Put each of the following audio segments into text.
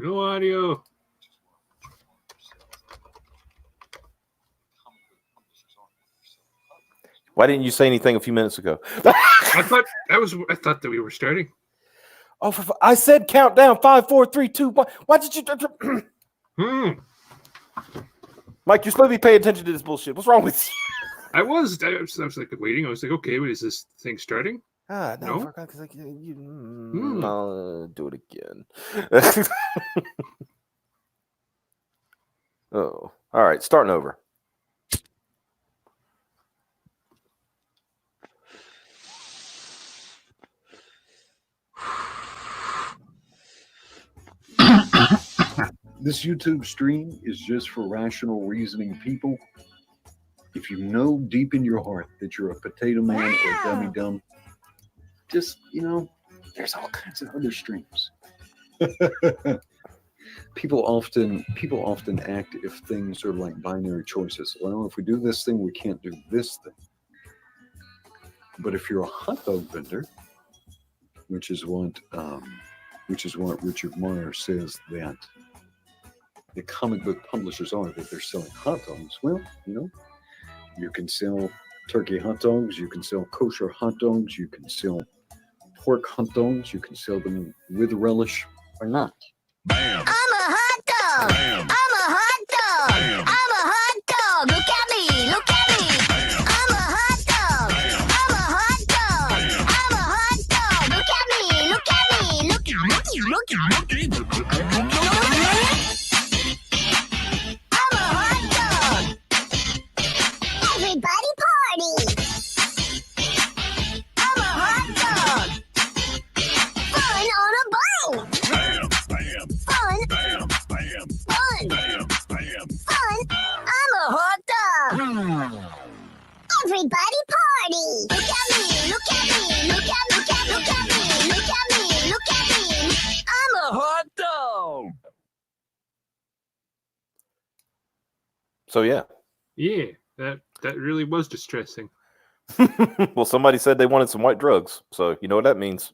No audio. Why didn't you say anything a few minutes ago? I thought that we were starting. Oh, I said countdown 5, 4, 3, 2, 1. Why did you? Mike, you're supposed to be paying attention to this bullshit. What's wrong with you? I was like waiting. I was like, okay, wait, is this thing starting? No. No? I'll do it again. Oh, all right. Starting over. This YouTube stream is just for rational reasoning people. If you know deep in your heart that you're a potato man or dummy dumb, just, there's all kinds of other streams. People often act if things are like binary choices. Well, if we do this thing, we can't do this thing. But if you're a hot dog vendor, which is what Richard Meyer says that the comic book publishers are, that they're selling hot dogs. Well, you can sell turkey hot dogs, you can sell kosher hot dogs, you can sell pork hot dogs, you can sell them with relish or not. Bam. I'm a hot dog. Bam. I'm a hot dog. Bam. I'm a hot dog. Look at me. Look at me. Bam. I'm a hot dog. Bam. I'm a hot dog. Bam. I'm a hot dog. Look at me. Look at me. Look at me. Look at me. I'm a hot dog. Everybody party. I'm a hot dog. Fun on a bike. Bam, bam, Fun. bam, bam, Fun. bam, bam. Fun. I'm a hot dog. Everybody party. Look at me. Look at me. Look at me. Look at me. Look at me. Look at me. Look at me. I'm a hot dog. So yeah. Yeah, that really was distressing. Well, somebody said they wanted some white drugs, so you know what that means.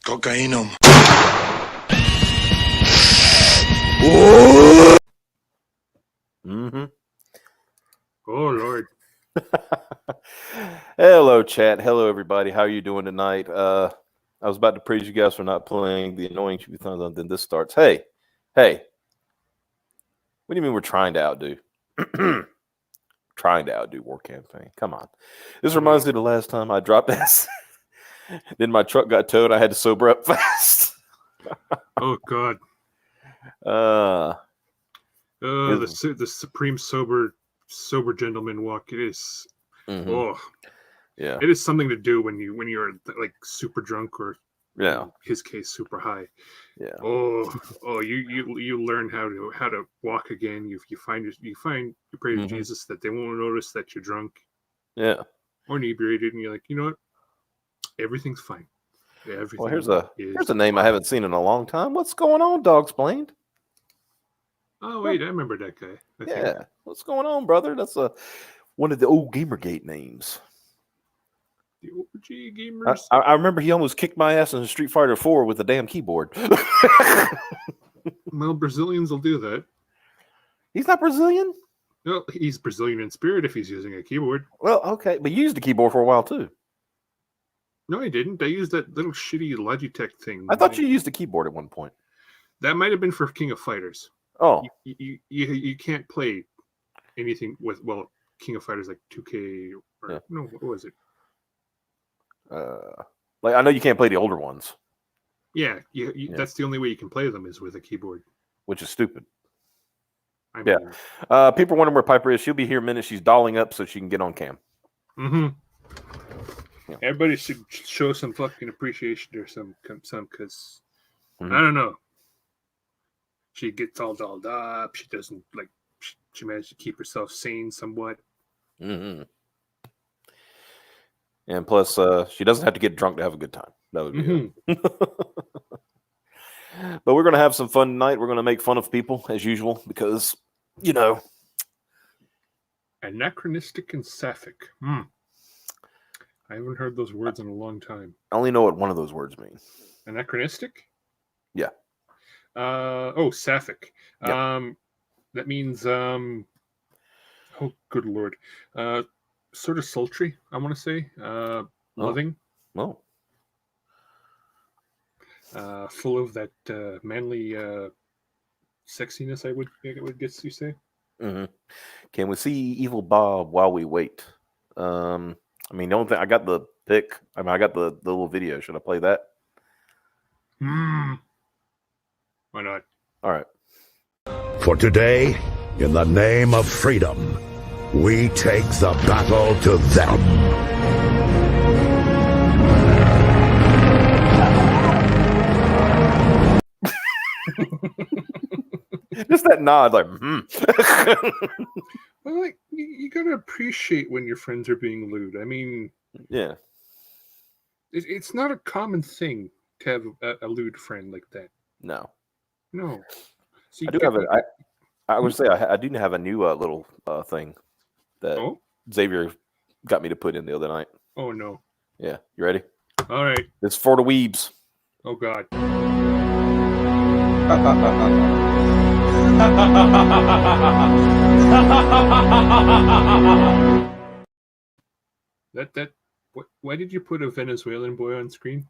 Cocaine. Mm-hmm. Oh Lord. Hello, chat. Hello, everybody. How are you doing tonight? I was about to praise you guys for not playing the annoying shoot thumbs up. Then this starts. Hey. What do you mean we're trying to outdo? Trying to outdo War Campaign. Come on. This reminds me of the last time I dropped ass. Then my truck got towed. I had to sober up fast. Oh God. The supreme sober gentleman walk. It is. Mm-hmm. Oh. Yeah. It is something to do when you're like super drunk or in his case super high. Yeah. Oh, you learn how to walk again. You pray to Jesus that they won't notice that you're drunk. Yeah. Or inebriated, and you're like, you know what? Everything's fine. Everything. Well, here's a name I haven't seen in a long time. What's going on, Dogsplained? Oh wait, I remember that guy. I think. What's going on, brother? That's one of the old Gamergate names. The OG gamers. I remember he almost kicked my ass in Street Fighter 4 with a damn keyboard. Well, Brazilians will do that. He's not Brazilian? Well, he's Brazilian in spirit if he's using a keyboard. Well, okay, but you used a keyboard for a while too. No, I didn't. I used that little shitty Logitech thing. I thought you used a keyboard at one point. That might have been for King of Fighters. Oh, you can't play anything with King of Fighters like 2K or no, what was it? Like I know you can't play the older ones. Yeah, that's the only way you can play them is with a keyboard, which is stupid. I mean, people wondering where Piper is. She'll be here in a minute. She's dolling up so she can get on cam. Mm-hmm. Yeah. Everybody should show some fucking appreciation or some because I don't know. She gets all dolled up. She doesn't she managed to keep herself sane somewhat. Mm-hmm. And plus, she doesn't have to get drunk to have a good time. That would be it. But we're going to have some fun tonight. We're going to make fun of people as usual because, Anachronistic and sapphic. I haven't heard those words in a long time. I only know what one of those words means. Anachronistic? Yeah. Sapphic. Yep. That means oh good lord. Sort of sultry, I want to say. Loving. Oh. Full of that manly sexiness, I would guess you say. Mm-hmm. Can we see Evil Bob while we wait? I mean, the only thing I got the pic. I mean, I got the little video. Should I play that? Why not? All right. For today, in the name of freedom, we take the battle to them. Just that nod, like, Well, like you gotta appreciate when your friends are being lewd. I mean, yeah. It's not a common thing to have a lewd friend like that. No. No. So I do have I would say I do have a new little thing that Xavier got me to put in the other night. Oh no. Yeah, you ready? All right. It's for the weebs. Oh god. that why did you put a Venezuelan boy on screen?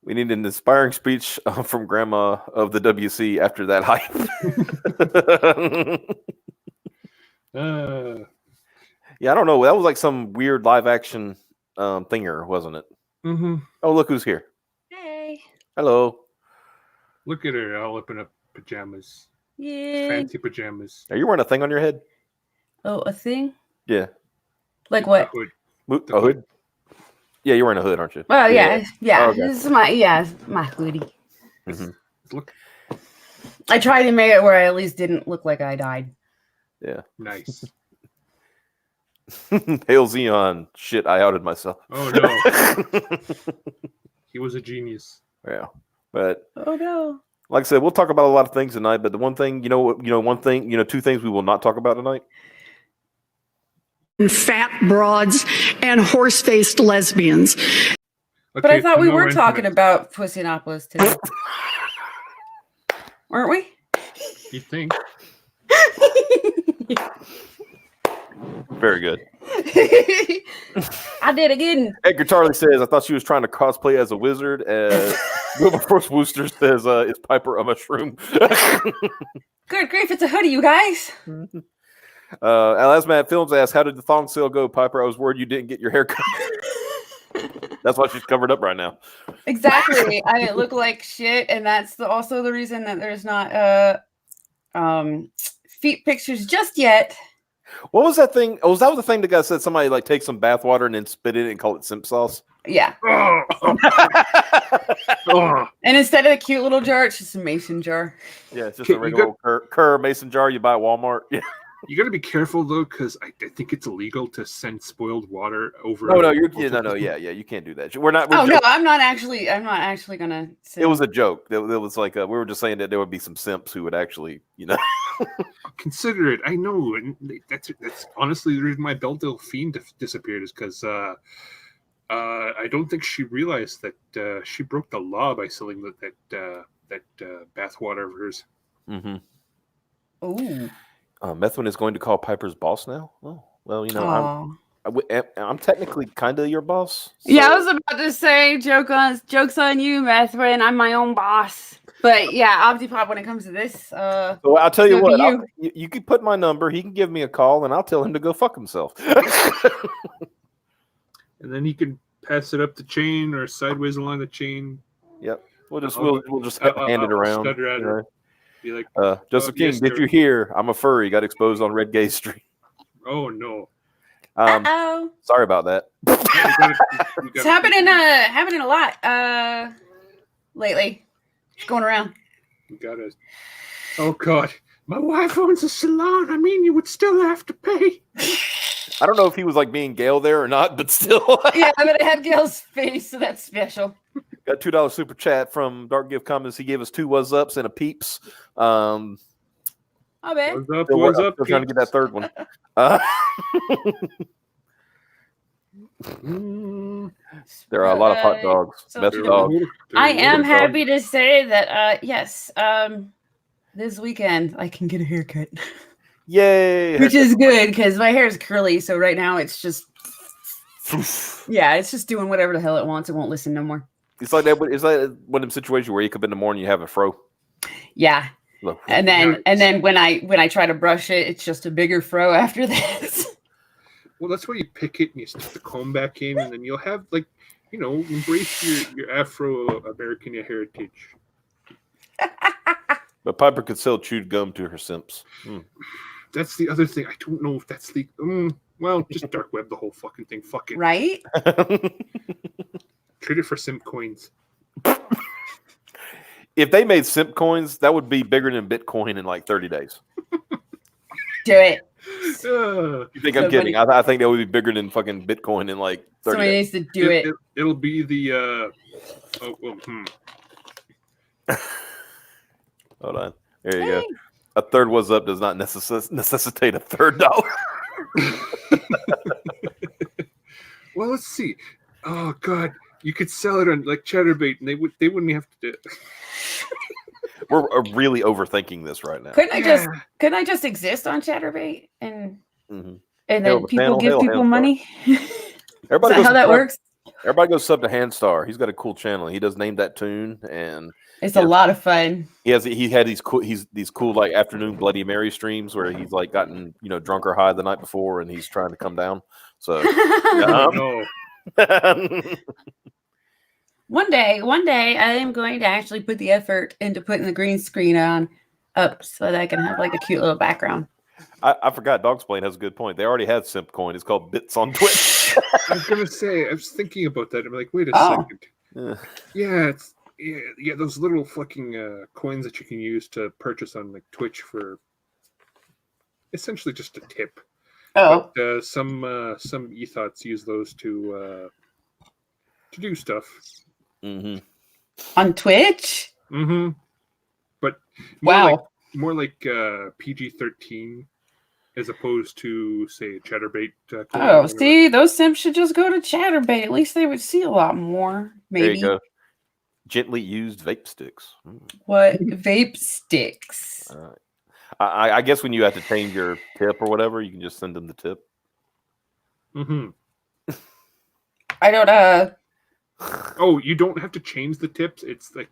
We need an inspiring speech from Grandma of the WC after that hype. Yeah, I don't know. That was like some weird live action thinger, wasn't it? Mm-hmm. Oh, look who's here. Hey. Hello. Look at her all up in her pajamas. Yeah. Fancy pajamas. Are you wearing a thing on your head? Oh, a thing? Yeah. Like what? Hood. A hood? Yeah, you're wearing a hood, aren't you? Well, yeah. Oh, okay. This is my hoodie. Mm-hmm. Look. I tried to make it where I at least didn't look like I died. Yeah. Nice. Hail Xeon. Shit, I outed myself. Oh no. He was a genius. Yeah. But oh no. Like I said, we'll talk about a lot of things tonight, but the one thing, two things we will not talk about tonight. Fat broads and horse-faced lesbians. Okay, but I thought we were into talking it. about Pussinopolis today. Weren't we? You think? Very good. I did again. Edgar Charlie says, I thought she was trying to cosplay as a wizard. Wilberforce Wooster says, is Piper a mushroom? Good grief, it's a hoodie, you guys. Alasmat Films asks, how did the thong sale go, Piper? I was worried you didn't get your hair cut. That's why she's covered up right now. Exactly. I didn't look like shit, and that's also the reason that there's not feet pictures just yet. What was that thing? Oh, was that the thing the guy said somebody like take some bath water and then spit it and call it simp sauce? Yeah. And instead of a cute little jar, it's just a mason jar. Yeah, it's just a regular Kerr mason jar you buy at Walmart. Yeah. You got to be careful though, because I think it's illegal to send spoiled water over. No, you can't do that. No, I'm not actually gonna. It was a joke. It was like we were just saying that there would be some simps who would actually, consider it. I know, and that's honestly the reason my Beltdale fiend disappeared is because I don't think she realized that she broke the law by selling that bath water of hers. Mm-hmm. Ooh. Methwin is going to call Piper's boss now. Oh, well, I'm technically kind of your boss. So. Yeah, I was about to say jokes on you, Methwin. I'm my own boss. But yeah, Optipop, when it comes to this, so I'll tell you what. You can put my number. He can give me a call, and I'll tell him to go fuck himself. And then he can pass it up the chain or sideways along the chain. Yep. We'll just hand it around. Stutter at her. Be like, Joseph King, did you hear? I'm a furry. Got exposed on Red Gay Street. Oh no. Sorry about that. It's happening a lot lately. It's going around. You gotta. Oh God, my wife owns a salon. I mean, you would still have to pay. I don't know if he was like being Gail there or not, but still. Yeah, but I have Gail's face, so that's special. Got $2 super chat from Dark Gift Comments. He gave us 2 was ups and a peeps. My bad. What's up? Still, What's I'm up? still trying to get that third one. There are a lot of hot dogs. So Best you know, dog. I am happy to say that yes, this weekend I can get a haircut. Yay! Which is good because my hair is curly, so right now it's just it's just doing whatever the hell it wants. It won't listen no more. It's like that. It's like one of them situations where you come in the morning, you have a fro. Yeah. Look. And then when I try to brush it, it's just a bigger fro after that. Well, that's why you pick it and you stick the comb back in, and then you'll have embrace your Afro-American heritage. But Piper could sell chewed gum to her simps. That's the other thing. I don't know if that's the well, just dark web the whole fucking thing. Fuck it. Right? Trade it for simp coins. If they made simp coins, that would be bigger than Bitcoin in like 30 days. Do it. You think I'm kidding? I think that would be bigger than fucking Bitcoin in like 30 Somebody days. needs to do it. It'll be the Hold on. There you go. A third was up does not necessitate a third dollar. Well, let's see. Oh God, you could sell it on like ChatterBait, and they wouldn't have to do it. We're really overthinking this right now. Couldn't I just exist on ChatterBait and then Hail the people panel, give hail people Handstar. money? Everybody Is that how that sub- works? Everybody goes sub to Handstar. He's got a cool channel. He does Name That Tune, and It's a lot of fun. he had these cool like afternoon Bloody Mary streams where he's like gotten drunk or high the night before, and he's trying to come down. So No. One day, I am going to actually put the effort into putting the green screen up so that I can have like a cute little background. I forgot. Dogsplain has a good point. They already had Simp Coin. It's called Bits on Twitch. I was gonna say. I was thinking about that. I'm like, wait a second. Yeah, those little fucking coins that you can use to purchase on like Twitch for essentially just a tip. Oh, But, some ethos use those to do stuff. on Twitch? But Wow. more like PG-13 as opposed to say ChatterBait. Oh, see, those simps should just go to ChatterBait. At least they would see a lot more. Maybe. There you go. Gently used vape sticks. What vape sticks? I guess when you have to change your tip or whatever, you can just send them the tip. I don't. Oh, you don't have to change the tips. It's like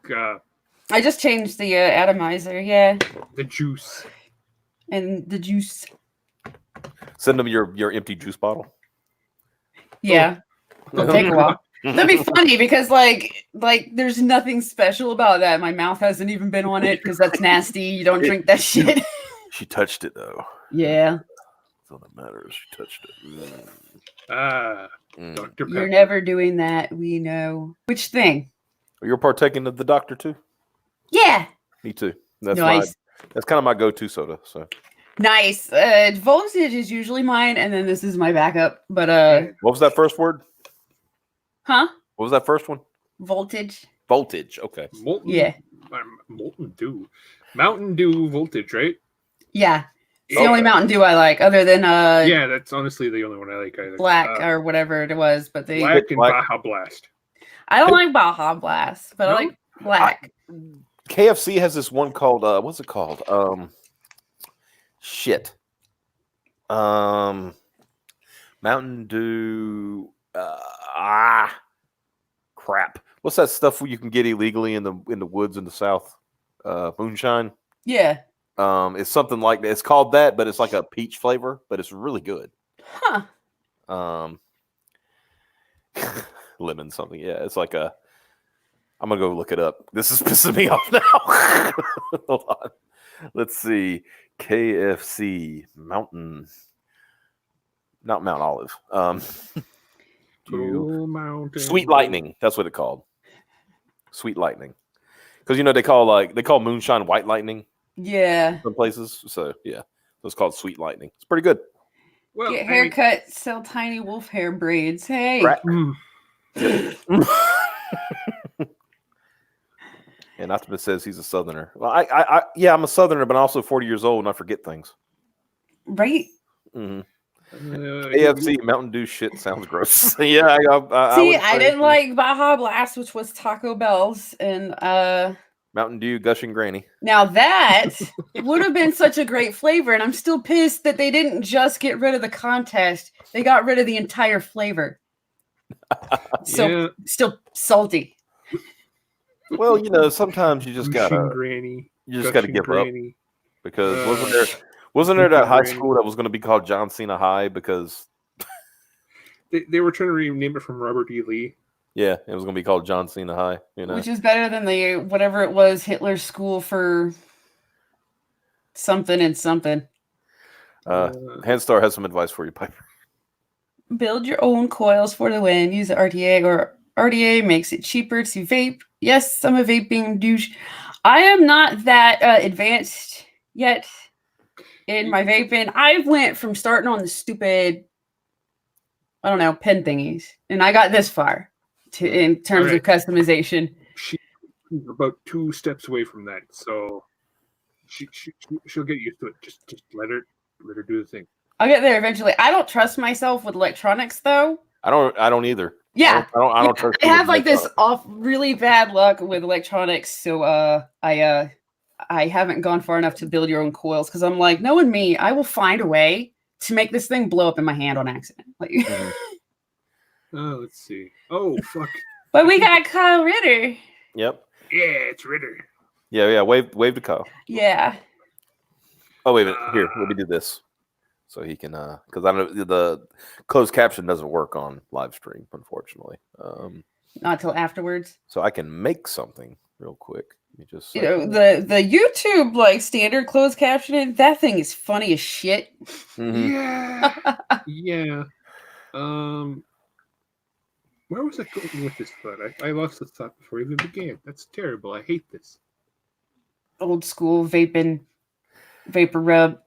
I just changed the atomizer. Yeah, the juice. and the juice. Send them your empty juice bottle. Yeah, it'll take a while. That'd be funny because like there's nothing special about that. My mouth hasn't even been on it because that's nasty. You don't drink that shit. She touched it though. Yeah. That's all that matters. She touched it. Dr. You're Pepper. never doing that. We know. Which thing? You're partaking of the doctor too? Yeah. Me too. That's Nice. that's kind of my go-to soda. So Nice. Voltage is usually mine, and then this is my backup. But what was that first word? huh? What was that first one? Voltage. Voltage. Okay. Molten, Yeah. Molten Dew. Mountain Dew Voltage, right? Yeah. It's the Okay. only Mountain Dew I like, other than Yeah, that's honestly the only one I like either. Black or whatever it was. But they Black and Black. Baja Blast. I don't like Baja Blast, but I No? like black. KFC has this one called what's it called? Shit. Mountain Dew. Crap. What's that stuff you can get illegally in the woods in the South? Moonshine. Yeah. It's something like that. It's called that, but it's like a peach flavor, but it's really good. Huh. Lemon something. Yeah, it's like a. I'm gonna go look it up. This is pissing me off now. Hold on. Let's see. KFC Mountain. Not Mount Olive. Mountain. Sweet Lightning. That's what it's called. Sweet Lightning. Because they call moonshine white lightning Yeah. some places. So yeah, so it's called Sweet Lightning. It's pretty good. Well, Get I mean, haircut, sell tiny wolf hair braids. Hey. Right. mm, And Optimus says he's a Southerner. Well, yeah, I'm a Southerner, but I'm also 40 years old and I forget things. Right? Mm-hmm. AFC Mountain Dew shit sounds gross. Yeah, I didn't like Baja Blast, which was Taco Bell's, and Mountain Dew Gushing Granny. Now that would have been such a great flavor, and I'm still pissed that they didn't just get rid of the contest; they got rid of the entire flavor. So still salty. Well, sometimes you just gotta give up, because wasn't there that high school that was going to be called John Cena High because they were trying to rename it from Robert E. Lee. Yeah, it was going to be called John Cena High. Which is better than the whatever it was Hitler's school for something and something. Handstar has some advice for you, Piper. Build your own coils for the win. Use the RTA, or RDA makes it cheaper to vape. Yes, I'm a vaping douche. I am not that advanced yet in my vaping. I went from starting on the stupid, I don't know, pen thingies, and I got this far in terms of customization. She's about 2 steps away from that, so she'll get used to it. Just let her do the thing. I'll get there eventually. I don't trust myself with electronics, though. I don't either. Yeah, I don't trust. I have like this really bad luck with electronics, so I haven't gone far enough to build your own coils because I'm like, knowing me, I will find a way to make this thing blow up in my hand on accident. Like, oh, let's see. Oh, fuck. But we got Kyle Ritter. Yep. Yeah, it's Ritter. Yeah. Wave to Kyle. Yeah. Oh, wait a minute. Here, let me do this. So he can, because I know the closed caption doesn't work on live stream, unfortunately. Not till afterwards. So I can make something real quick. Let me just the YouTube like standard closed captioning, that thing is funny as shit. Mm-hmm. Yeah. Where was I going with this thought? I lost the thought before we even began. That's terrible. I hate this. Old school vapor rub.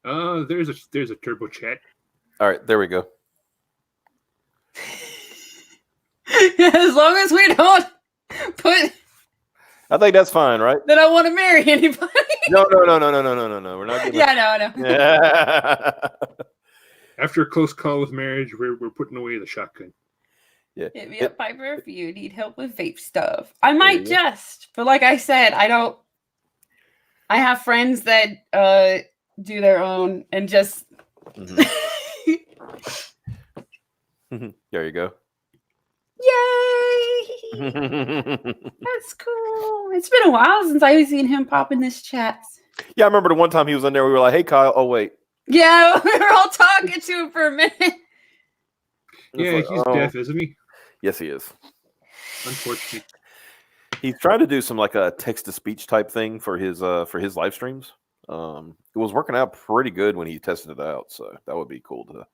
There's a turbo chat. All right, there we go. As long as we don't put. I think that's fine, right? That I want to marry anybody. No. We're not getting. Yeah, I know. Yeah. After a close call with marriage, we're putting away the shotgun. Yeah. Hit me up, Piper, if you need help with vape stuff. I might but like I said, I have friends that do their own and just. There you go. Yay! That's cool. It's been a while since I've seen him pop in this chat. Yeah, I remember the one time he was in there. We were like, "Hey, Kyle." Oh, wait. Yeah, we were all talking to him for a minute. Yeah, like, he's deaf, isn't he? Yes, he is. Unfortunately, he's trying to do some like a text to speech type thing for his live streams. It was working out pretty good when he tested it out, so that would be cool to,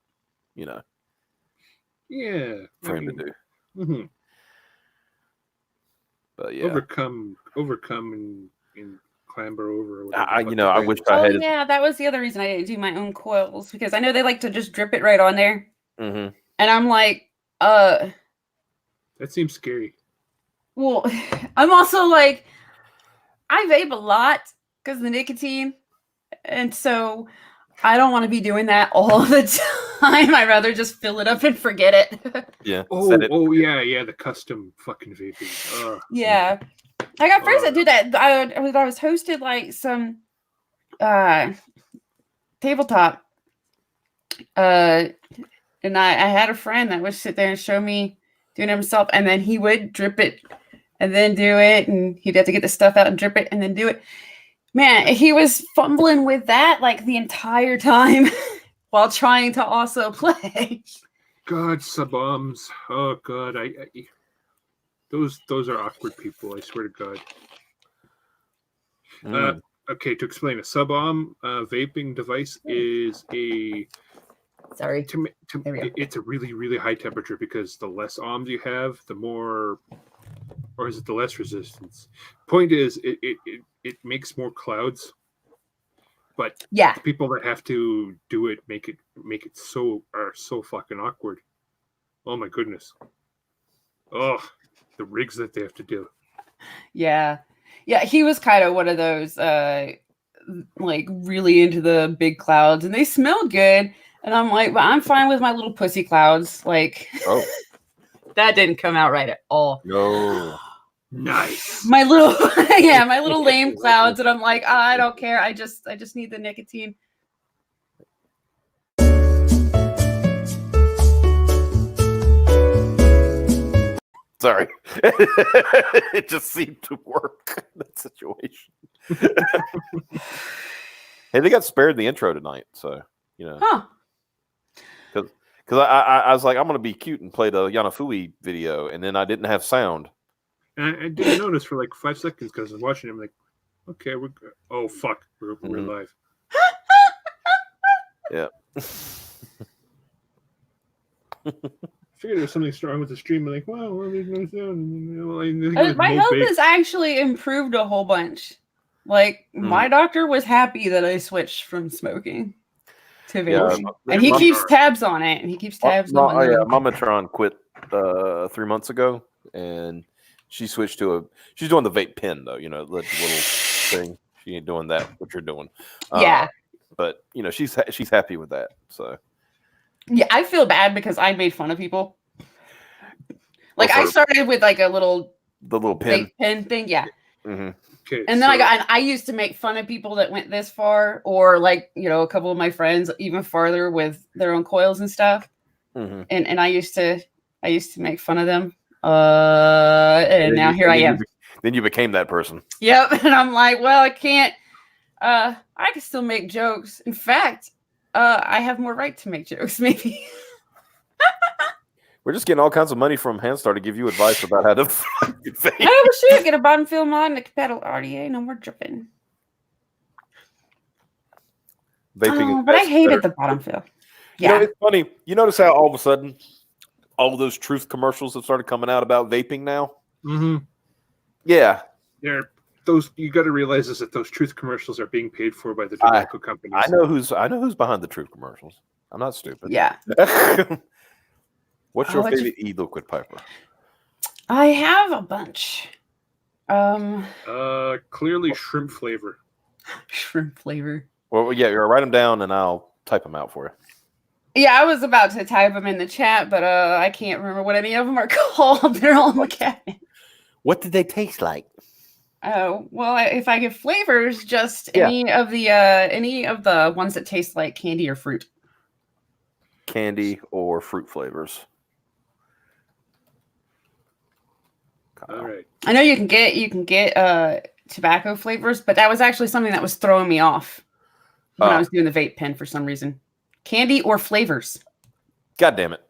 for him to do. Mm-hmm. But yeah, overcome and clamber over. I wish I had. Yeah, that was the other reason I didn't do my own coils, because I know they like to just drip it right on there, and I'm like, that seems scary. Well, I'm also like, I vape a lot because of the nicotine, and so I don't want to be doing that all the time. I'd rather just fill it up and forget it. Yeah. Yeah. The custom fucking vaping. Yeah. I got friends that do that. I was hosted like some tabletop. And I had a friend that would sit there and show me doing it himself, and then he would drip it and then do it, and he'd have to get the stuff out and drip it and then do it. Man, he was fumbling with that like the entire time while trying to also play. God, sub-bombs. Oh God, I those are awkward people. I swear to God. Okay, to explain, a sub-ohm vaping device is a. Sorry. It's a really, really high temperature, because the less ohms you have, the more, or is it the less resistance? Point is, it makes more clouds, but yeah, the people that have to do it make it so fucking awkward. Oh my goodness. Oh, the rigs that they have to do. Yeah. Yeah, he was kind of one of those like really into the big clouds, and they smelled good. And I'm like, but I'm fine with my little pussy clouds. Like, Oh that didn't come out right at all. no! Nice. My little, yeah, my little lame clouds, and I'm like, I don't care. I just need the nicotine. Sorry, it just seemed to work in that situation. Hey, they got spared in the intro tonight, so you know. Huh. Because I was like, I'm gonna be cute and play the Yanafui video, and then I didn't have sound. And I didn't notice for like 5 seconds because I was watching him like, okay, we're good. Oh fuck, we're live. Yeah. I figured there's something wrong with the stream. I'm like, wow, well, there's no sound. My health has actually improved a whole bunch. Like, my doctor was happy that I switched from smoking to vaping. And he keeps tabs on it. And he keeps tabs on it. Yeah, Mama Tron quit 3 months ago, and she switched to she's doing the vape pen, though, you know, the little thing. She ain't doing that, what you're doing. Yeah. But, you know, she's happy with that, so. Yeah, I feel bad because I made fun of people. Like, I started with like the little pen. vape pen thing, yeah. Mm-hmm. Okay, and then I used to make fun of people that went this far, or like, you know, a couple of my friends even farther with their own coils and stuff. Mm-hmm. And I used to make fun of them. And now here I am. Then you became that person. Yep. And I'm like, well, I can't. I can still make jokes. In fact, I have more right to make jokes, maybe. We're just getting all kinds of money from Handstar to give you advice about how to vape. Oh, shit. Get a bottom fill mod and a pedal RDA. No more dripping. Vaping but I hated the bottom fill. Yeah. You know, it's funny. You notice how all of a sudden all of those truth commercials have started coming out about vaping now? Mm-hmm. Yeah. You got to realize is that those truth commercials are being paid for by the tobacco companies. I know who's behind the truth commercials. I'm not stupid. Yeah. What's your favorite e-liquid piper? I have a bunch. Clearly shrimp flavor. Shrimp flavor. Well, yeah, write them down and I'll type them out for you. Yeah, I was about to type them in the chat, but I can't remember what any of them are called. They're all in the cabinet. What did they taste like? Oh, well, if I give flavors, just any of the ones that taste like candy or fruit. Candy or fruit flavors. All right. I know you can get tobacco flavors, but that was actually something that was throwing me off when I was doing the vape pen for some reason. Candy or flavors. God damn it.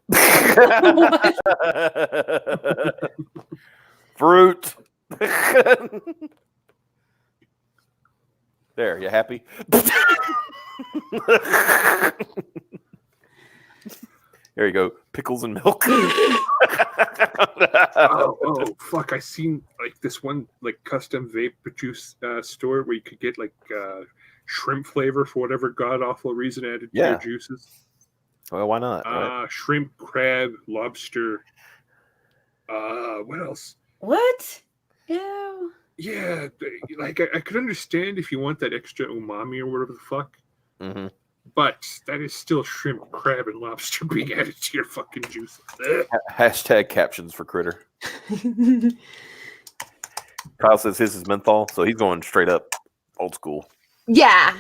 Fruit. There, you happy? There you go. Pickles and milk. oh fuck! I seen like this one like custom vape juice store where you could get like shrimp flavor for whatever god awful reason added to your juices. Well, why not? Right? Shrimp, crab, lobster. What else? What? Ew. Yeah, like I could understand if you want that extra umami or whatever the fuck. Mm-hmm. But that is still shrimp, crab, and lobster being added to your fucking juices. Hashtag captions for Critter. Kyle says his is menthol, so he's going straight up old school. Yeah.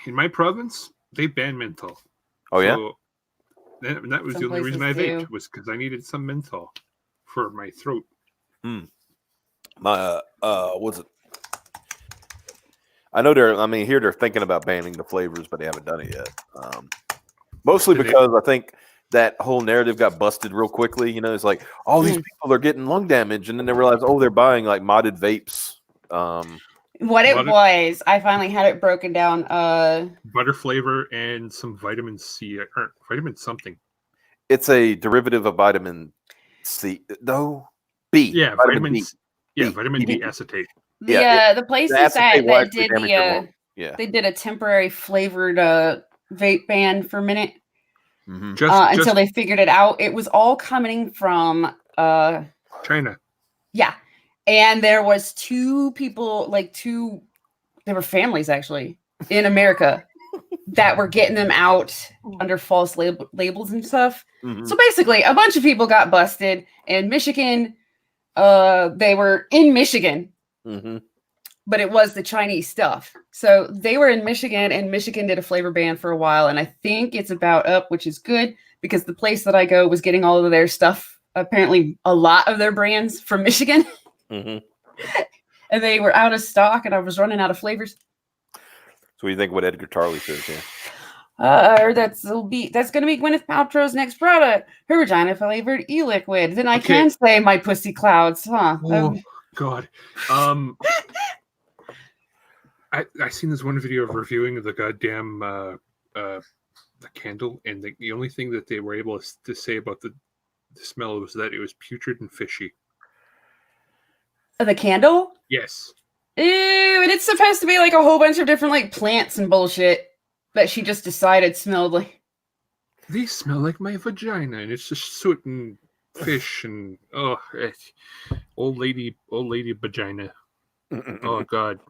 In my province, they ban menthol. Oh, yeah? So that was the only reason I vaped, was because I needed some menthol for my throat. What's it? I know they're thinking about banning the flavors, but they haven't done it yet. Mostly because I think that whole narrative got busted real quickly. You know, it's like, all these people are getting lung damage, and then they realize, they're buying like modded vapes. I finally had it broken down. Butter flavor and some vitamin C or vitamin something. It's a derivative of vitamin C. No, B. Yeah, vitamin B. Yeah, vitamin D acetate. The places that did they did a temporary flavored vape ban for a minute. Mm-hmm. Until they figured it out. It was all coming from China. Yeah. And there was two people, they were families actually in America that were getting them out under false labels and stuff. Mhm. So basically, a bunch of people got busted in Michigan. They were in Michigan, Mm-hmm. but it was the Chinese stuff. So they were in Michigan, and Michigan did a flavor ban for a while. And I think it's about up, which is good because the place that I go was getting all of their stuff, apparently a lot of their brands from Michigan. Mm-hmm. And they were out of stock, and I was running out of flavors. So what do you think what Edgar Tarley says here? That's gonna be Gwyneth Paltrow's next product, her vagina flavored e-liquid. Then I Okay. can say my pussy clouds, huh? Oh God. I seen this one video of reviewing the goddamn the candle, and the only thing that they were able to say about the smell was that it was putrid and fishy. The candle? Yes. Ew, and it's supposed to be like a whole bunch of different like plants and bullshit that she just decided smelled like. These smell like my vagina, and it's just soot and fish and old lady vagina. Oh God.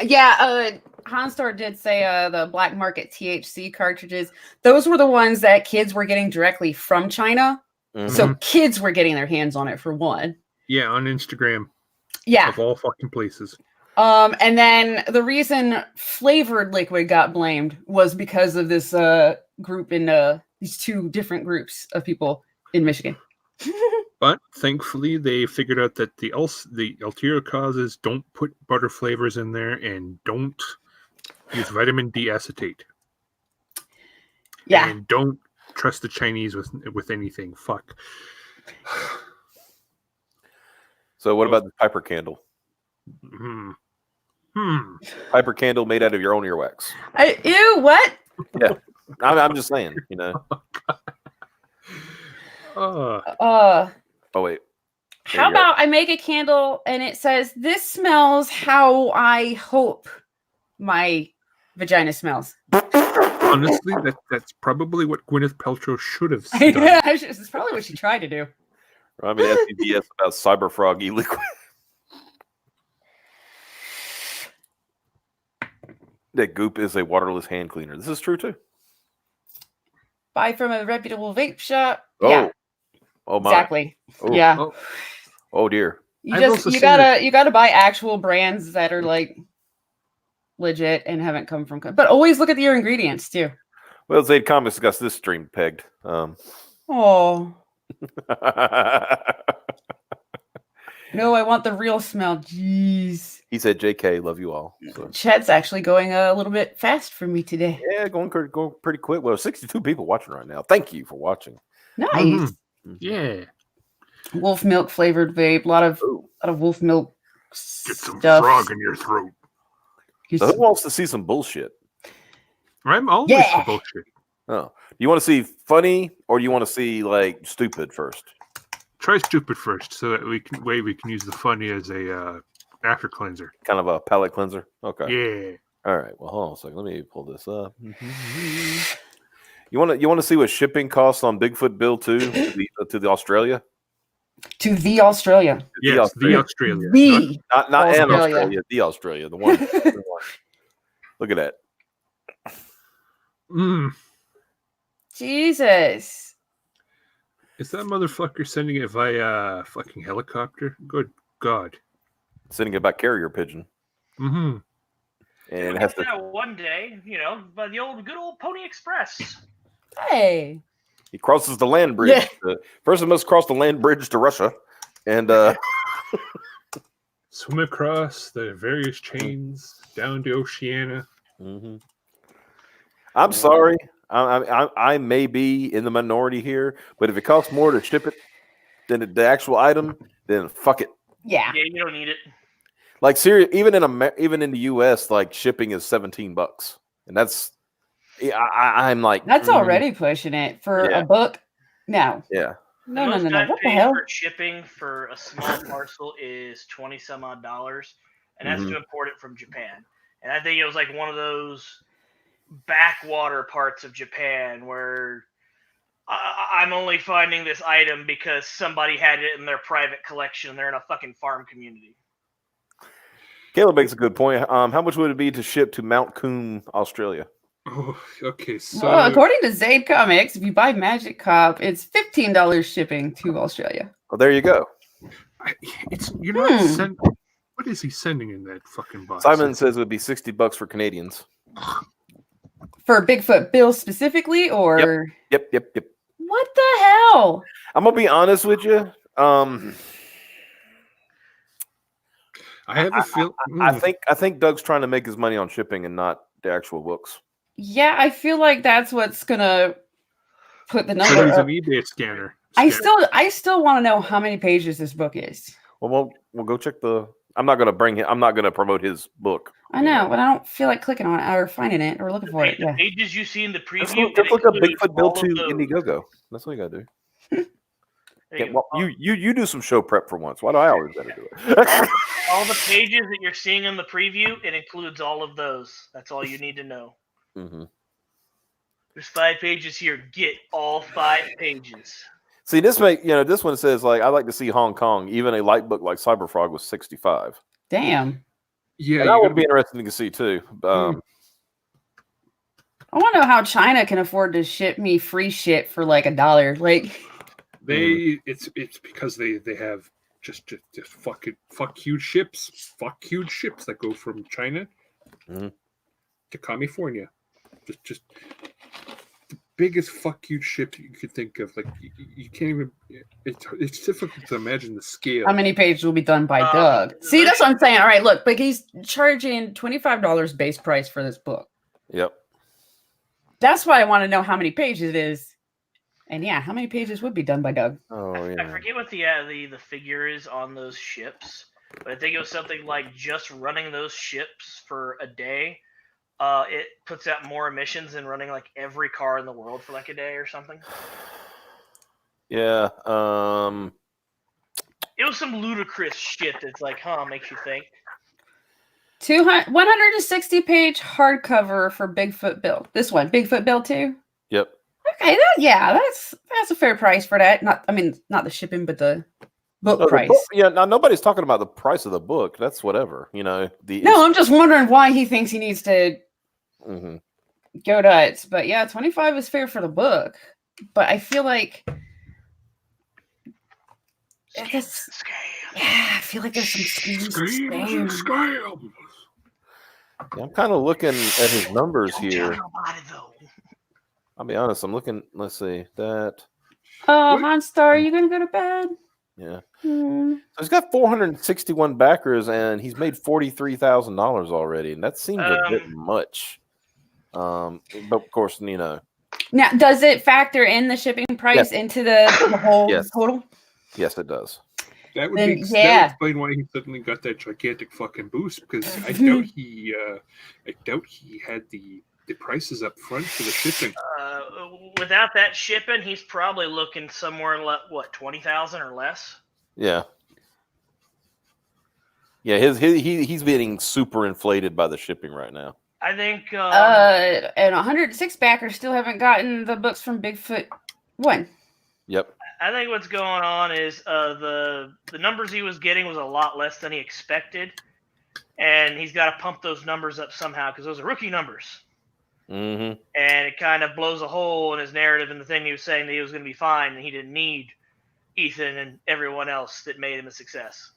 Yeah, Hanstor did say the black market THC cartridges. Those were the ones that kids were getting directly from China. Mhm. So kids were getting their hands on it for one. Yeah, on Instagram. Yeah. Of all fucking places. And then the reason flavored liquid got blamed was because of this group in these two different groups of people in Michigan. But thankfully, they figured out that the ulterior causes don't put butter flavors in there and don't use vitamin D acetate. Yeah. And don't trust the Chinese with anything. Fuck. So what about the Piper candle? Piper candle made out of your own earwax. Ew, what? Yeah. I'm just saying, you know. Oh, wait. How about I make a candle and it says, "This smells how I hope my vagina smells." honestly, that's probably what Gwyneth Paltrow should have done. Yeah, it's probably what she tried to do. I mean, SCDS about Cyberfrog e-liquid. That goop is a waterless hand cleaner. This is true too. Buy from a reputable vape shop. Oh, Yeah, oh my. exactly. Oh. Yeah, Oh dear. you gotta buy actual brands that are like legit and haven't come from. But always look at your ingredients too. Well, Zaid Comics got this stream pegged. Oh no, I want the real smell. Jeez. He said, "JK, love you all." So. Chat's actually going a little bit fast for me today. Yeah, going pretty quick. Well, 62 people watching right now. Thank you for watching. Nice. Mm-hmm. Yeah. Wolf milk flavored vape. A lot of wolf milk Get some stuff. frog in your throat. So who wants to see some bullshit? I'm always for bullshit. Oh, you want to see funny or you want to see like stupid first? Try stupid first, so that we can use the funny as a after cleanser. Kind of a palate cleanser. Okay. Yeah. All right. Well, hold on a second. Let me pull this up. You want to see what shipping costs on Bigfoot Bill 2 to the Australia? To the Australia. Yes, the Australia. The Not an Australia. The Australia. The one. Look at that. Jesus. Is that motherfucker sending it via fucking helicopter? Good God. Sending it by carrier pigeon. Mm-hmm. And it has to. One day, by the good old Pony Express. Hey. He crosses the land bridge. Yeah. First, it must cross the land bridge to Russia, and swim across the various chains down to Oceania. Mm-hmm. I'm sorry. I may be in the minority here, but if it costs more to ship it than the actual item, then fuck it. Yeah. Yeah, you don't need it. Like serious, even in the US, like shipping is $17, and that's. I'm like that's already pushing it for a book. No. Yeah. No. What the hell? For shipping for a small parcel is $20 some odd, and that's to import it from Japan. And I think it was like one of those backwater parts of Japan where I'm only finding this item because somebody had it in their private collection. They're in a fucking farm community. Caleb makes a good point. How much would it be to ship to Mount Coombe, Australia? Oh, okay. So Well, according to Zaid Comics, if you buy Magic Cop, it's $15 shipping to Australia. Well, there you go. you're not sending. What is he sending in that fucking box? Simon says it would be $60 for Canadians. For Bigfoot Bill specifically, or Yep. what the hell? I'm gonna be honest with you. I have a feel. I think Doug's trying to make his money on shipping and not the actual books. Yeah, I feel like that's what's gonna put the So number he's up. an eBay scanner. I still want to know how many pages this book is. Well, we'll go check the. I'm not gonna promote his book. I know, but I don't feel like clicking on it or finding it or looking for it. The Yeah. pages you see in the Let's preview. look up includes Bigfoot Bill all of 2 those. Indiegogo. That's what you gotta do. There Yeah, you well, go. you do some show prep for once. Why do I always gotta do it? All the pages that you're seeing in the preview, it includes all of those. That's all you need to know. Mm-hmm. There's 5 pages here. Get all 5 pages. See, this one says like I like to see Hong Kong. Even a light book like Cyberfrog was 65. Damn. Yeah, And that would be interesting to see too. I want to know how China can afford to ship me free shit for like $1. Like, it's because they have just fuck huge ships that go from China to California. Just the biggest fuck huge ship you could think of. Like you can't even. It's difficult to imagine the scale. how many pages will be done by Doug? See, that's what I'm saying. All right, look, but he's charging $25 base price for this book. Yep. That's why I want to know how many pages it is. And yeah, how many pages would be done by Doug? Oh I yeah. forget what the figure is on those ships, but I think it was something like just running those ships for a day. It puts out more emissions than running like every car in the world for like a day or something. Yeah. It was some ludicrous shit that's like, makes you think. 160 page hardcover for Bigfoot Bill. This one, Bigfoot Bill 2. Yep. Okay, that's a fair price for that. Not the shipping, but the book price. Now nobody's talking about the price of the book. That's whatever. No, I'm just wondering why he thinks he needs to go nuts. But yeah, 25 is fair for the book. But I feel like I feel like there's some scams. Yeah, I'm kind of looking at his numbers here. I'll be honest. I'm looking. Let's see that. Oh, Hanstar, are you gonna go to bed? Yeah. So he's got 461 backers, and he's made $43,000 already, and that seems a bit much. But of course, Now, does it factor in the shipping price into the whole total? Yes, it does. That would explain why he suddenly got that gigantic fucking boost, because I doubt he had the prices up front for the shipping. Without that shipping, he's probably looking somewhere in what, 20,000 or less. Yeah. Yeah, he's getting super inflated by the shipping right now. I think. And 106 backers still haven't gotten the books from Bigfoot 1. Yep. I think what's going on is the numbers he was getting was a lot less than he expected, and he's got to pump those numbers up somehow because those are rookie numbers. Mm-hmm. And it kind of blows a hole in his narrative and the thing he was saying that he was going to be fine and he didn't need Ethan and everyone else that made him a success.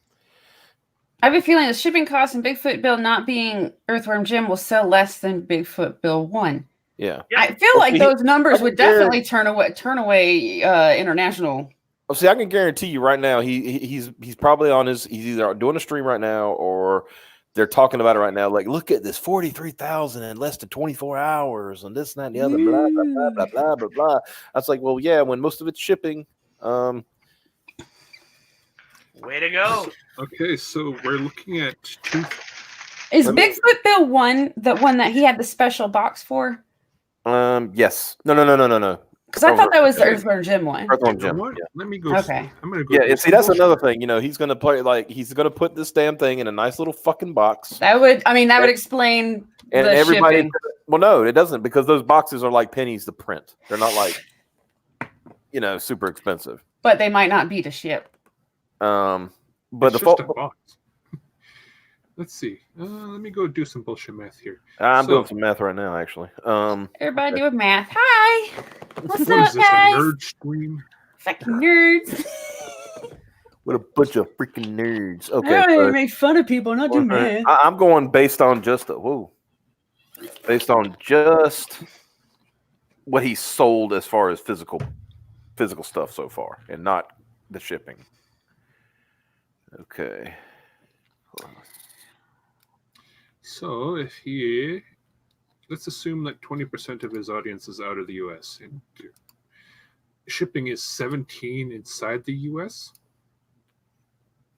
I have a feeling the shipping costs and Bigfoot Bill not being Earthworm Jim will sell less than Bigfoot Bill 1. Yeah. I feel like those numbers would definitely turn away international. Well, see, I can guarantee you right now, he's probably he's either doing a stream right now or they're talking about it right now. Like, look at this 43,000 in less than 24 hours and this and that and the other, blah, blah, blah, blah, blah, blah, blah. I was like, well, yeah, when most of it's shipping. Way to go. Okay, so we're looking at two. Is Bigfoot Bill 1 the one that he had the special box for? Yes. No. Because I thought that was the Earthworm Jim one. Earthworm Jim. Yeah. Let me go. Okay. I'm gonna go. Yeah, and see, that's another thing. He's gonna he's gonna put this damn thing in a nice little fucking box. That would explain and the everybody. shipping. Well, no, it doesn't, because those boxes are like pennies to print. They're not like. super expensive. But they might not be to ship. But It's the just a fault. box. Let's see. Let me go do some bullshit math here. I'm So- doing some math right now, actually. Everybody doing math. Hi. What's What up, is this, guys? a nerd stream? Fucking nerds. What a bunch of freaking nerds. Okay, I so make fun of people, not do math. I'm going based on just what he sold as far as physical stuff so far, and not the shipping. Okay. So let's assume that 20% of his audience is out of the US, and shipping is 17 inside the US.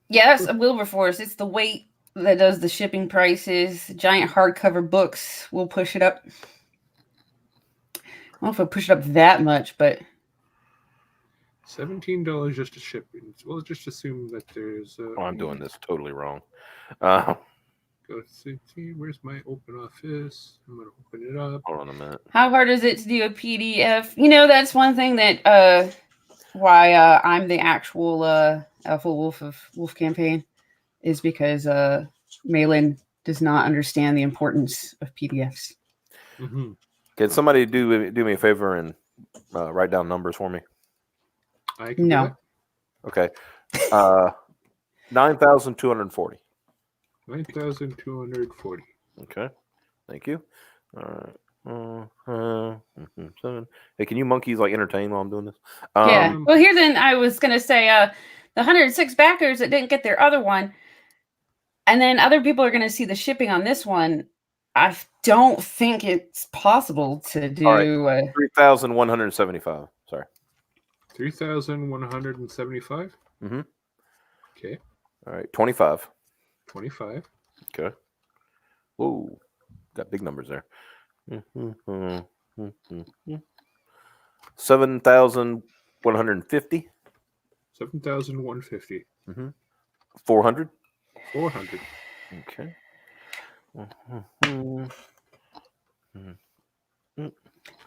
Yeah, that's a Wilberforce. It's the weight that does the shipping prices. Giant hardcover books will push it up. I don't know if it'll push it up that much, but $17 just to ship. We'll just assume that there's. I'm doing this totally wrong. Go see, where's my open office? I'm gonna open it up. Hold on a minute. how hard is it to do a PDF? That's one thing that why I'm the actual Alpha Wolf of Wolf Campaign is because Malin does not understand the importance of PDFs. Mm-hmm. Can somebody do me a favor and write down numbers for me? I can No. Okay. 9,240. 9,240. Okay. Thank you. All right. 7. Hey, can you monkeys entertain while I'm doing this? Yeah. Well, here then I was gonna say the 106 backers that didn't get their other one, and then other people are gonna see the shipping on this one. I don't think it's possible to do. All right. 3,175. Sorry. 3,175. Mm-hmm. Okay. All right. 25. 25. Okay. Whoa. Got big numbers there. 7,150. 7,150. 400. 400. Okay.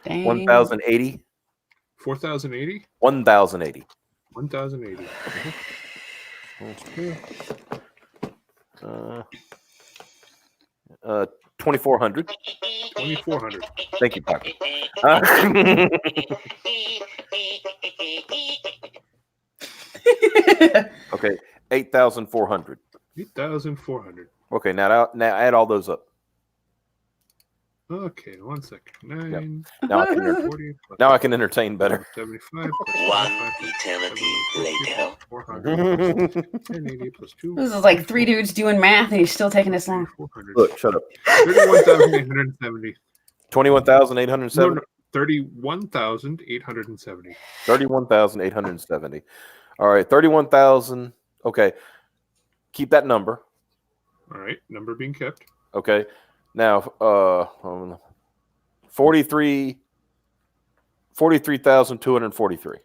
Dang. 1,080. 4,080. 1,080. 1,080. Okay. 2,400. 2,400. Thank you, Parker. Okay, 8,400. 8,400. Okay, now add all those up. Okay, 1 second. 9. Now I can 40. now I can entertain better. 75. One eternity later. 400. 1080 plus 2. This is like 3 dudes doing math, and he's still taking this long. 400. Look, shut up. 31,870. 21,870. No, 31,870. 31,870. All right, 31,000. Okay, keep that number. All right, number being kept. Okay, now 43,243.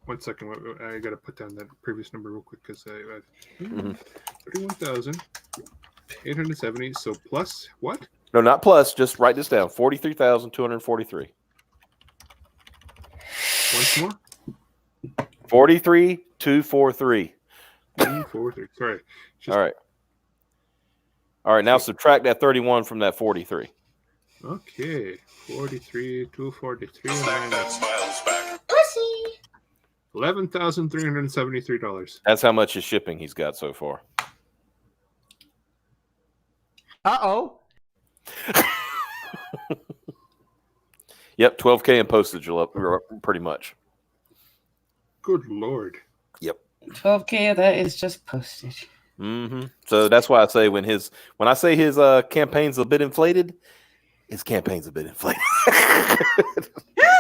1 second. I got to put down that previous number real quick because 31,870. So plus what? No, not plus. Just write this down. 43,243. Once more. 43,243. 243. Sorry. All right. All right. Now subtract that 31 from that 43. Okay. 43, 243. Pussy. $11,373. That's how much is shipping he's got so far. Uh-oh. Yep, 12K in postage, pretty much. Good Lord. Yep. 12K of that is just postage. Mm-hmm. So that's why I say when I say his campaign's a bit inflated, his campaign's a bit inflated.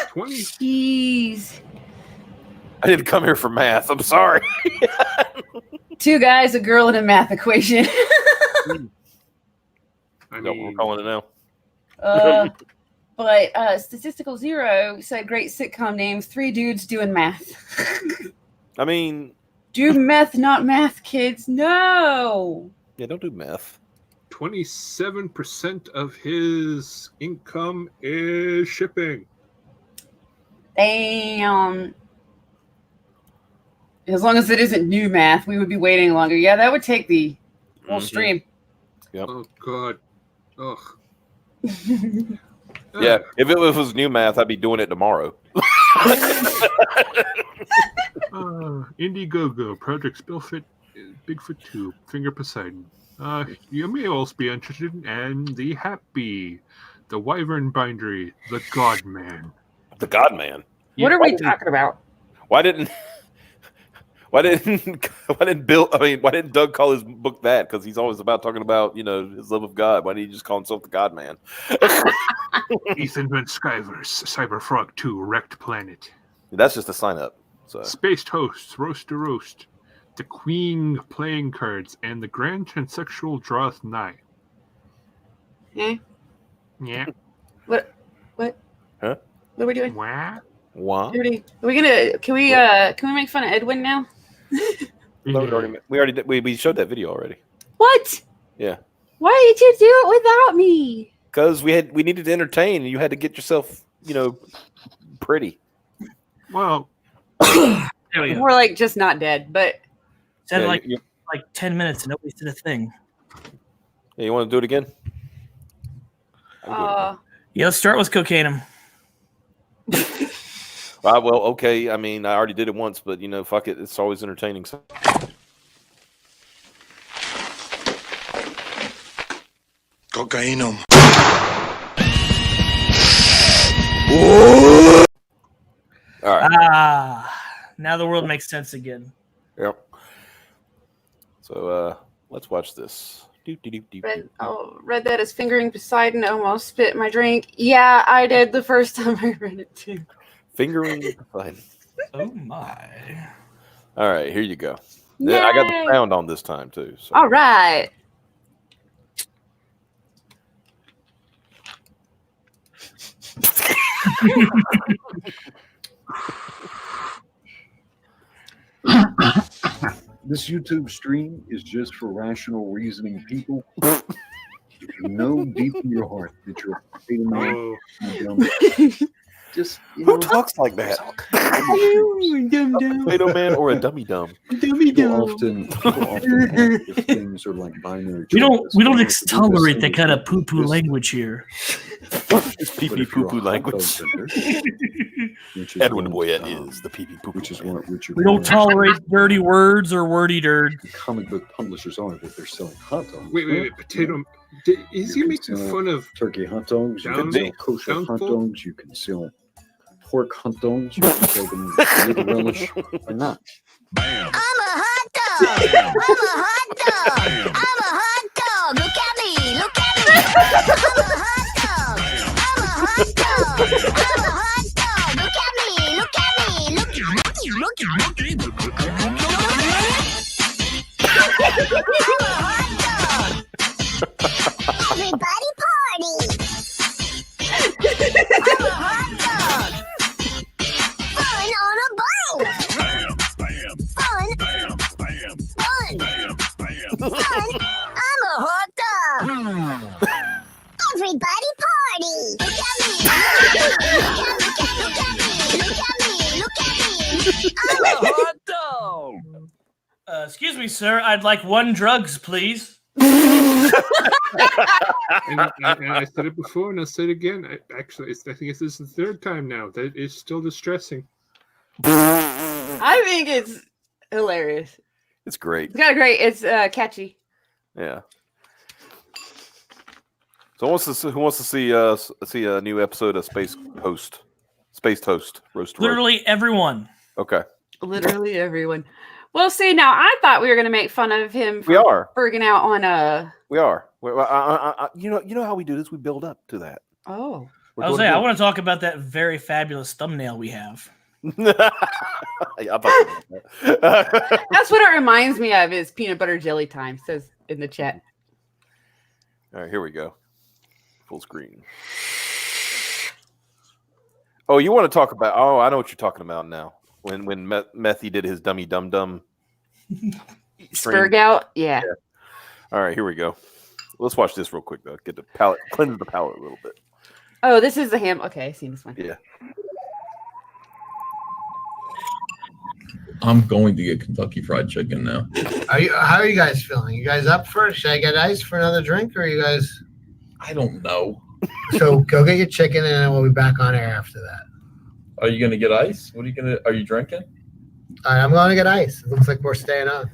20. Jeez. I didn't come here for math. I'm sorry. 2 guys, a girl, and a math equation. I No, we're mean, calling it now. But Statistical Zero said great sitcom name, 3 dudes doing math. I mean, Do meth, not math, kids. No. yeah, don't do math. 27% of his income is shipping. Damn. As long as it isn't new math, we would be waiting longer. Yeah, that would take the whole Mhm. stream. Yep. Oh God. Ugh. Yeah, if it was new math, I'd be doing it tomorrow. Indiegogo, Project Spillfit, Bigfoot 2, Finger Poseidon. You may also be interested in the Happy, the Wyvern Bindery, the Godman. The God-Man. What are we talking about? Why didn't Bill? I mean, why didn't Doug call his book that? Because he's always about talking about his love of God. Why didn't he just call himself the God Man? Ethan Van Sciver's Cyberfrog 2, Wrecked Planet. That's just a sign up. So Spaced Hosts, Roast to Roast, the Queen playing cards, and the Grand Transsexual draweth nigh. Eh? Yeah. What? Huh? What are we doing? Wow. Wow. Are we gonna? Can we make fun of Edwin now? We showed that video already. What? Yeah. Why did you do it without me? Because we needed to entertain, and you had to get yourself, pretty. Well, We're like just not dead, but Said Yeah, like 10 minutes and nobody said a thing. Yeah, you want to do it again? Yeah, let's start with cocaine. Well, okay. I mean, I already did it once, but fuck it. It's always entertaining. So. Cocainum. All right. Now the world makes sense again. Yep. So let's watch this. read that as fingering Poseidon. Almost spit my drink. Yeah, I did the first time I read it too. Fingering Poseidon. Oh my. All right, here you go. I got the sound on this time too. So. All right. This YouTube stream is just for rational reasoning people. If you know deep in your heart that you're just who talks like that? Potato man or a dummy dumb? People often if things are like binary. We don't tolerate that kind of poo-poo language here. It's pee-pee poo-poo language. Edwin Boyette is the pee-pee poo-poo. We don't tolerate dirty words or wordy dirt. Comic book publishers are that they're selling hot dogs. Wait, potato. Is he making fun of turkey hot dogs? You can sell kosher hot dogs. You can sell pork hot dogs. You can sell them with relish or not. I'm a hot dog. I'm a hot dog. I'm a hot dog. Look at me. Look at me. I'm a hot dog. I'm a hot dog. I'm a hot dog. Look at me. Look at me. Look at me. Look at me. I'm a hot dog. Everybody party. I'm a hot dog. Fun on a bike. Fun. I'm a hot dog. Everybody party. Look at me. Look at me. Look at me. Look at me. I'm a hot dog. Excuse me, sir. I'd like 1 drugs, please. and I said it before, and I'll say it again. I think this is the 3rd time now. That is still distressing. I think it's hilarious. It's great. It's kind of great. It's catchy. Yeah. So who wants to see a new episode of Space Toast Roast? Literally everyone. Okay. Literally everyone. Well, see, now I thought we were going to make fun of him for berging out on a. We are. You know how we do this. We build up to that. Oh. I want to talk about that very fabulous thumbnail we have. Yeah, That's what it reminds me of. Is peanut butter jelly time? Says in the chat. All right, here we go. Full screen. Oh, you want to talk about? Oh, I know what you're talking about now. When Methy did his dummy dum dum. Spurg out, yeah. All right, here we go. Let's watch this real quick though. Get the palate, cleanse the palate a little bit. Oh, this is the ham. Okay, I seen this one. Yeah. I'm going to get Kentucky Fried Chicken now. How are you guys feeling? You guys up for it? Should I get ice for another drink, or are you guys? I don't know. So go get your chicken, and then we'll be back on air after that. Are you gonna get ice? Are you drinking? All right, I'm going to get ice. It looks like we're staying on.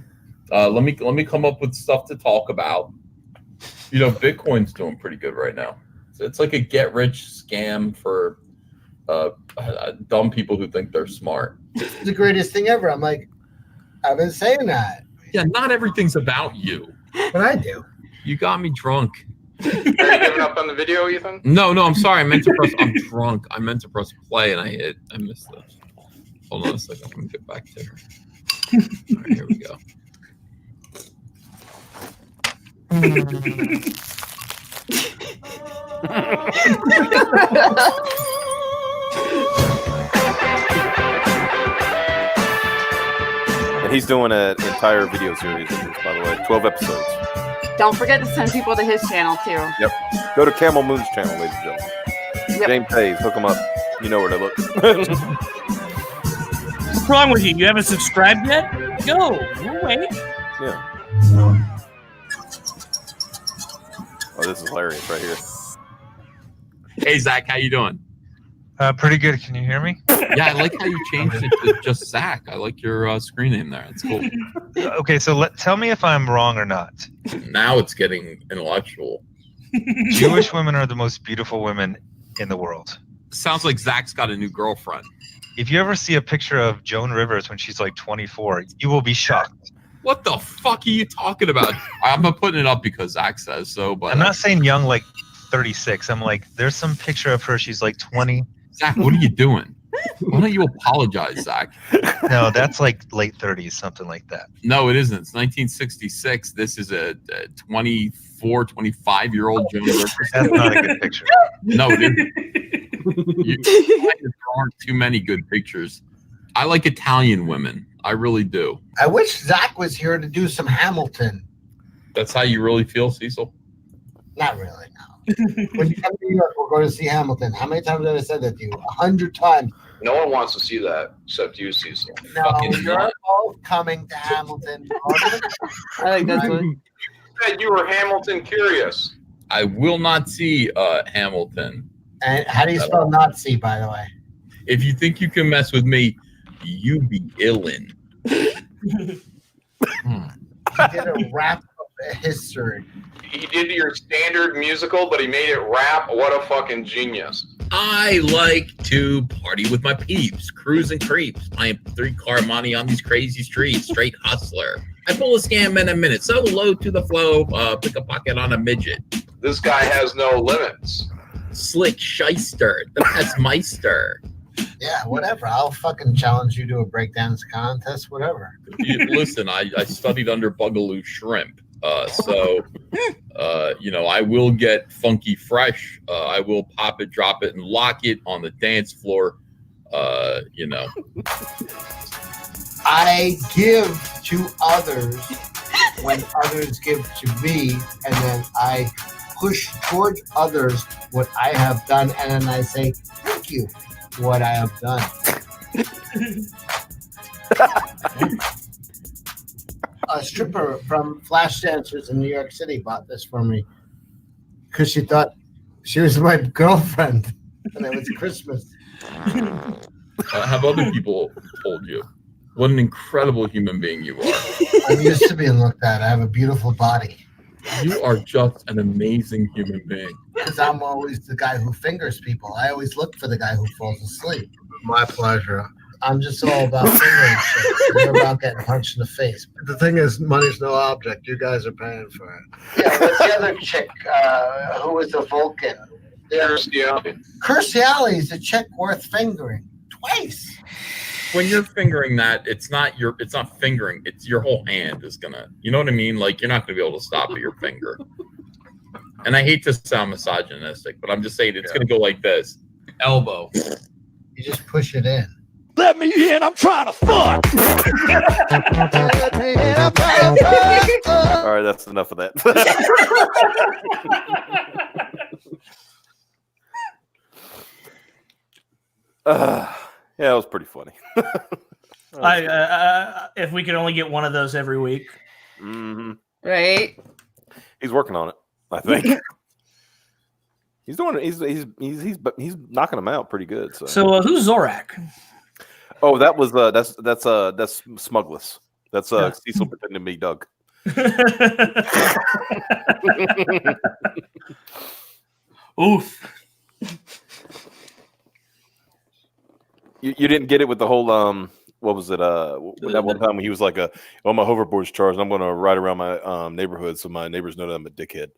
Let me come up with stuff to talk about. You know, Bitcoin's doing pretty good right now. It's like a get rich scam for dumb people who think they're smart. It's the greatest thing ever. I'm like, I've been saying that. Yeah, not everything's about you. But I do. You got me drunk. Are you giving up on the video, Ethan? No, I'm sorry. I meant to press. I'm drunk. I meant to press play, and I missed this. Hold on a second. I'm gonna get back to her. All right, here we go. And he's doing an entire video series, by the way, 12 episodes. Don't forget to send people to his channel too. Yep. Go to Camel Moon's channel, ladies and gentlemen. Yep. James Hayes, hook him up. You know where to look. What's wrong with you? You haven't subscribed yet? Go. We'll wait. Yeah. Oh, this is hilarious right here. Hey, Zach, how you doing? Pretty good. Can you hear me? Yeah, I like how you changed it to just Zach. I like your screen name there. It's cool. Okay, so tell me if I'm wrong or not. Now it's getting intellectual. Jewish women are the most beautiful women in the world. Sounds like Zach's got a new girlfriend. If you ever see a picture of Joan Rivers when she's like 24, you will be shocked. What the fuck are you talking about? I'm not putting it up because Zach says so, but I'm not saying young like 36. I'm like, there's some picture of her. She's like 20. Zach, what are you doing? Why don't you apologize, Zach? No, that's like late 30s, something like that. No, it isn't. It's 1966. This is a 24, 25-year-old Joan Rivers. That's not a good picture. No, it isn't. There aren't too many good pictures. I like Italian women. I really do. I wish Zach was here to do some Hamilton. That's how you really feel, Cecil? Not really, no. When you come to New York, we're going to see Hamilton. How many times have I said that to you? 100 times. No one wants to see that except you, Cecil. No, you're both coming to Hamilton. I like that one. You said you were Hamilton curious. I will not see Hamilton. And how do you spell Nazi, by the way? If you think you can mess with me, you be illin'. He did a rap of history. He did your standard musical, but he made it rap. What a fucking genius. I like to party with my peeps, cruise and creeps. I am 3-car money on these crazy streets, straight hustler. I pull a scam in a minute, so low to the flow, pick a pocket on a midget. This guy has no limits. Slick shyster, the best meister. Yeah, whatever. I'll fucking challenge you to a breakdance contest, whatever. Listen, I studied under Bugaloo Shrimp. I will get funky fresh. I will pop it, drop it, and lock it on the dance floor. I give to others when others give to me, and then I push towards others what I have done, and then I say thank you for what I have done. A stripper from Flash Dancers in New York City bought this for me because she thought she was my girlfriend and it was Christmas. Have other people told you? What an incredible human being you are. I'm used to being looked at. I have a beautiful body. You are just an amazing human being. Because I'm always the guy who fingers people. I always look for the guy who falls asleep. My pleasure. I'm just all about fingering shit. You're about getting punched in the face. The thing is, money's no object. You guys are paying for it. Yeah, what's the other chick who was a Vulcan? Kirstie Alley. Kirstie Alley is a chick worth fingering twice. When you're fingering that, it's not fingering. It's your whole hand is gonna. You know what I mean? Like you're not gonna be able to stop at your finger. And I hate to sound misogynistic, but I'm just saying it's gonna go like this: elbow. You just push it in. Let me in, I'm trying to fuck. All right, that's enough of that. Yeah, it was pretty funny. If we could only get one of those every week. Mm-hmm. Right? He's working on it, I think. He's doing it. He's knocking them out pretty good. So who's Zorak? Oh, that was that's Smugless. That's Cecil pretending to be Doug. Oof. You didn't get it with the whole what was it that one time when he was like my hoverboard's charged, I'm going to ride around my neighborhood so my neighbors know that I'm a dickhead.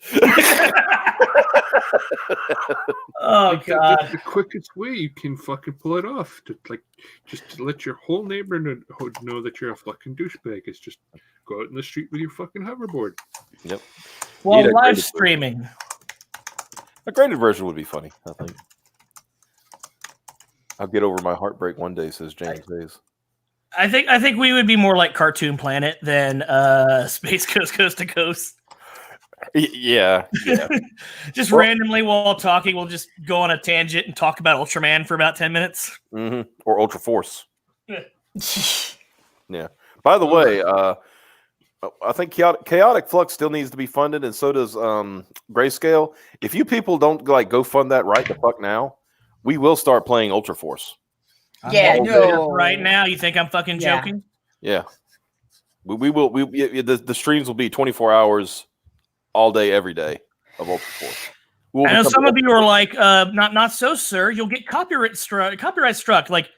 Oh God! The quickest way you can fucking pull it off, just to let your whole neighborhood know that you're a fucking douchebag, is just go out in the street with your fucking hoverboard. Yep. Well, live streaming. A graded version would be funny, I think. I'll get over my heartbreak one day, says James Hayes. I think we would be more like Cartoon Planet than Space Coast to Coast. Yeah. Just randomly while talking, we'll just go on a tangent and talk about Ultraman for about 10 minutes. Mm-hmm. Or Ultra Force. Yeah. By the way, I think Chaotic Flux still needs to be funded, and so does Grayscale. If you people don't go fund that right the fuck now, we will start playing Ultra Force. Yeah, no. Right now, you think I'm fucking joking? Yeah. We will. The streams will be 24 hours, all day, every day of Ultra Force. I know some of you are like, not so, sir. You'll get copyright struck. Like,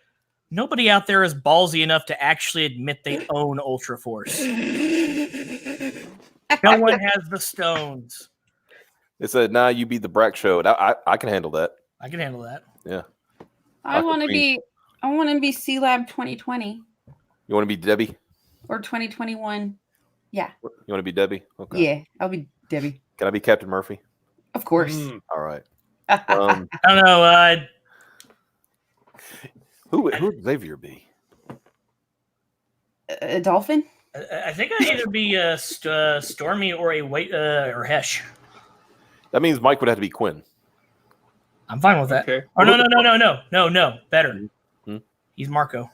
nobody out there is ballsy enough to actually admit they own Ultra Force. No one has the stones. It said, "Nah, you be the Brack show." And I can handle that. I can handle that. Yeah. I want to be C Lab 2020. You want to be Debbie? Or 2021. Yeah. You want to be Debbie? Okay. Yeah, I'll be Debbie. Can I be Captain Murphy? Of course. All right. I don't know. Who would Xavier be? A dolphin? I think I'd either be Stormy or or Hesh. That means Mike would have to be Quinn. I'm fine with that. Okay. Oh no! Better. He's Marco.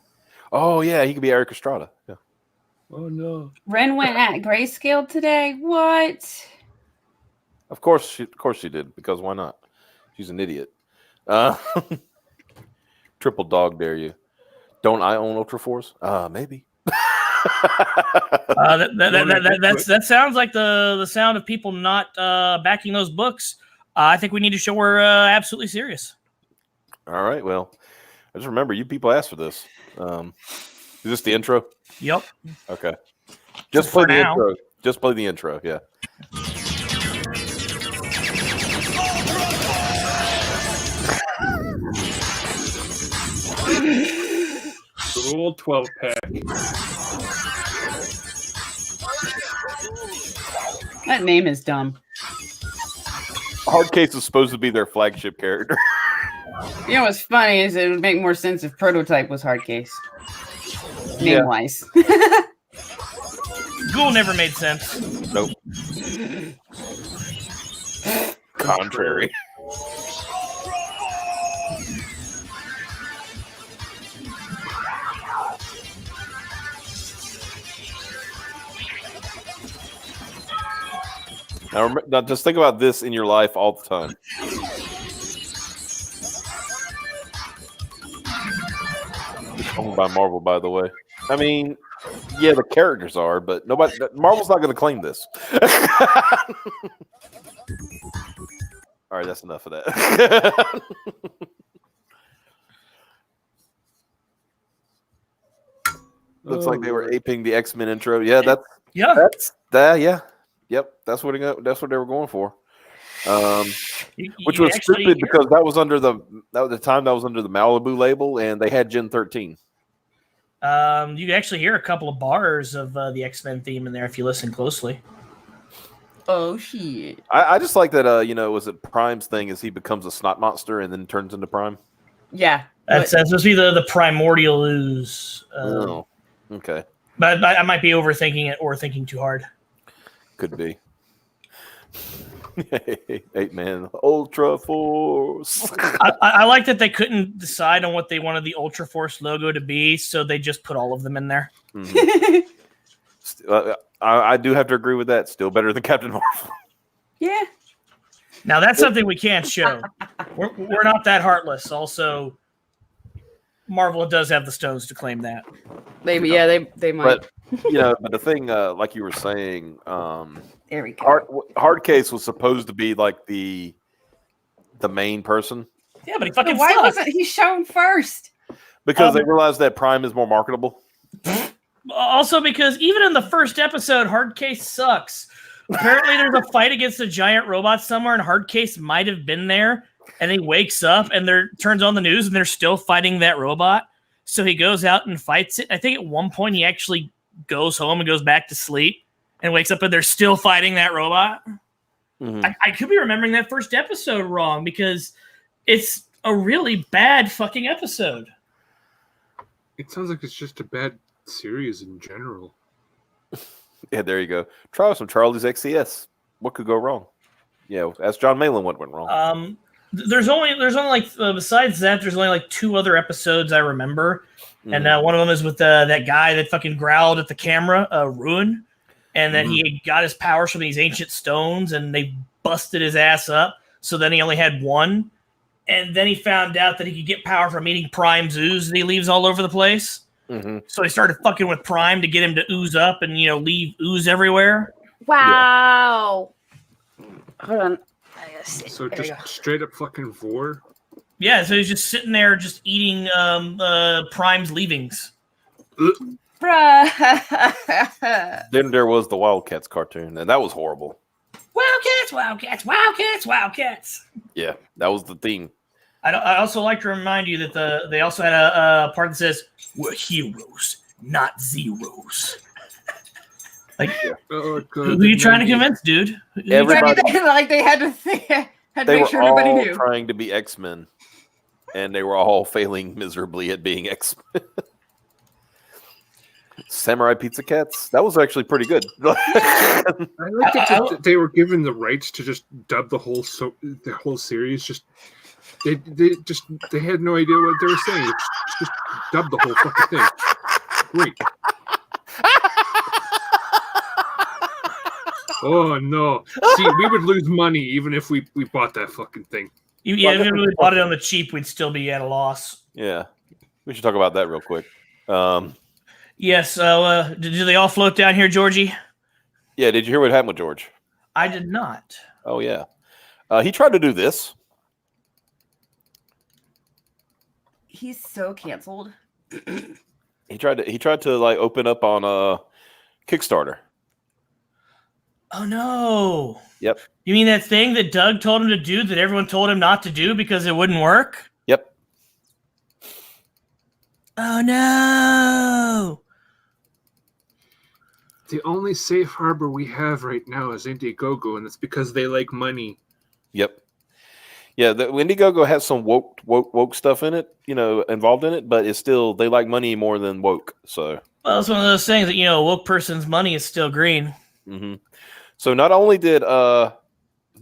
Oh yeah, he could be Eric Estrada. Yeah. Oh no. Ren went at Grayscale today. What? Of course she did, because why not? She's an idiot. Triple dog dare you. Don't I own Ultra Force? Maybe. That sounds like the sound of people not backing those books. I think we need to show we're absolutely serious. All right. Well, just remember, you people asked for this. Is this the intro? Yep. Okay. Just play the intro. Just play the intro. Yeah. The old 12-pack. That name is dumb. Hardcase is supposed to be their flagship character. You know what's funny is it would make more sense if Prototype was Hardcase. Name-wise. Ghoul never made sense. Nope. Contrary. Now, just think about this in your life all the time. It's owned by Marvel, by the way. I mean, yeah, the characters are, but Marvel's not going to claim this. All right, that's enough of that. Looks like they were aping the X-Men intro. Yeah, Yep, that's what they were going for. Which was stupid because that was under the Malibu label, and they had Gen 13. You can actually hear a couple of bars of the X-Men theme in there if you listen closely. Oh shit! I just like that. Was it Prime's thing? Is he becomes a snot monster and then turns into Prime? Yeah, that's supposed to be the primordial ooze. Oh, okay. But I might be overthinking it or thinking too hard. Could be. 8-man Ultra Force. I like that they couldn't decide on what they wanted the Ultra Force logo to be, so they just put all of them in there. I do have to agree with that. Still better than Captain Marvel. Yeah. Now that's something we can't show. We're not that heartless. Also, Marvel does have the stones to claim that. Maybe, yeah, they might. But but the thing, like you were saying, there we go. Hard Case was supposed to be like the main person. Yeah, but he fucking Why sucks. wasn't he shown first? Because they realized that Prime is more marketable. Also, because even in the first episode, Hard Case sucks. Apparently, there's a fight against a giant robot somewhere, and Hard Case might have been there. And he wakes up and turns on the news, and they're still fighting that robot. So he goes out and fights it. I think at one point he actually goes home and goes back to sleep and wakes up, and they're still fighting that robot. Mm-hmm. I could be remembering that first episode wrong because it's a really bad fucking episode. It sounds like it's just a bad series in general. Yeah, there you go. Try some Charlie's XCS. What could go wrong? Yeah, ask John Malin what went wrong. There's only like besides that, there's only like 2 other episodes I remember, and one of them is with that guy that fucking growled at the camera, Ruin, and that he got his powers from these ancient stones, and they busted his ass up. So then he only had one, and then he found out that he could get power from eating Prime's ooze that he leaves all over the place. So he started fucking with Prime to get him to ooze up and leave ooze everywhere. Wow. Yeah. Hold on. So just straight up fucking vor. Yeah, so he's just sitting there just eating Prime's leavings. Bruh. Then there was the Wildcats cartoon, and that was horrible. Wildcats, Wildcats, Wildcats, Wildcats. Yeah, that was the theme. I also like to remind you that they also had a part that says, "We're heroes, not zeros." Like, God, who are you trying to convince, dude? Everybody, like they had to they make were sure everybody all knew. trying to be X-Men, and they were all failing miserably at being X-Men. Samurai Pizza Cats. That was actually pretty good. I like that they were given the rights to just dub the whole series. Just they had no idea what they were saying. Just dub the whole fucking thing. Great. Oh no! See, we would lose money even if we bought that fucking thing. Yeah, if we bought it on the cheap, we'd still be at a loss. Yeah, we should talk about that real quick. Yes. Did they all float down here, Georgie? Yeah. Did you hear what happened with George? I did not. Oh yeah, he tried to do this. He's so canceled. He tried to like open up on Kickstarter. Oh no. Yep. You mean that thing that Doug told him to do that everyone told him not to do because it wouldn't work? Yep. Oh no. The only safe harbor we have right now is Indiegogo, and it's because they like money. Yep. Yeah, the Indiegogo has some woke stuff in it, involved in it, but it's still they like money more than woke. So well, it's one of those things that a woke person's money is still green. Mm-hmm. So not only did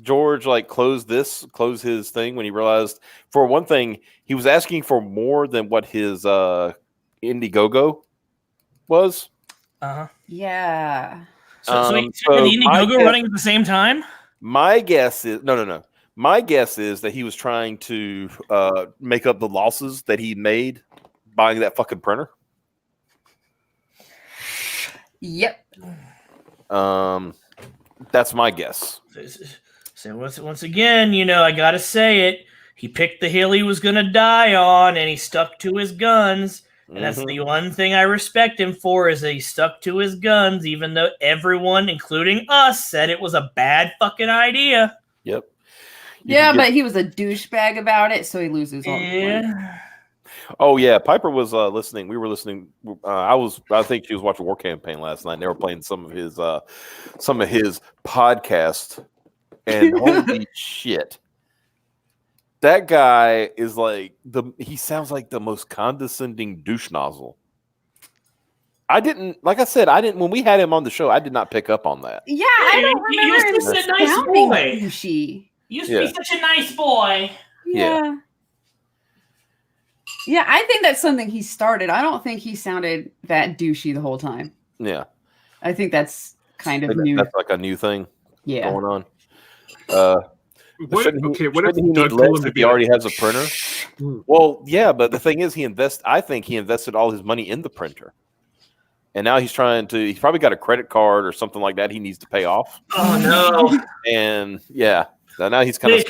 George close his thing when he realized, for one thing, he was asking for more than what his Indiegogo was. Yeah. So the Indiegogo running at the same time? My guess is no. My guess is that he was trying to make up the losses that he made buying that fucking printer. Yep. That's my guess. So once again, I gotta say it. He picked the hill he was gonna die on, and he stuck to his guns. And that's the one thing I respect him for, is that he stuck to his guns, even though everyone, including us, said it was a bad fucking idea. Yep. But he was a douchebag about it, so he loses all the money. Oh yeah, Piper was listening. We were listening. I think she was watching War Campaign last night. And they were playing some of his podcast, and holy shit, that guy is he sounds like the most condescending douche nozzle. I didn't, like I said, I didn't, when we had him on the show, I did not pick up on that. Yeah, I don't He remember him used to be a nice sounding boy. douchey. Used to be such a nice boy. Yeah. Yeah, I think that's something he started. I don't think he sounded that douchey the whole time. Yeah. I think that's kind of Maybe new. that's like a new thing Yeah. going on. What shouldn't if he Doug need told less him to if be he already like, has a printer? Well, yeah, but the thing is, I think he invested all his money in the printer, and now he's probably got a credit card or something like that he needs to pay off. Oh no! And yeah, so now he's kind of.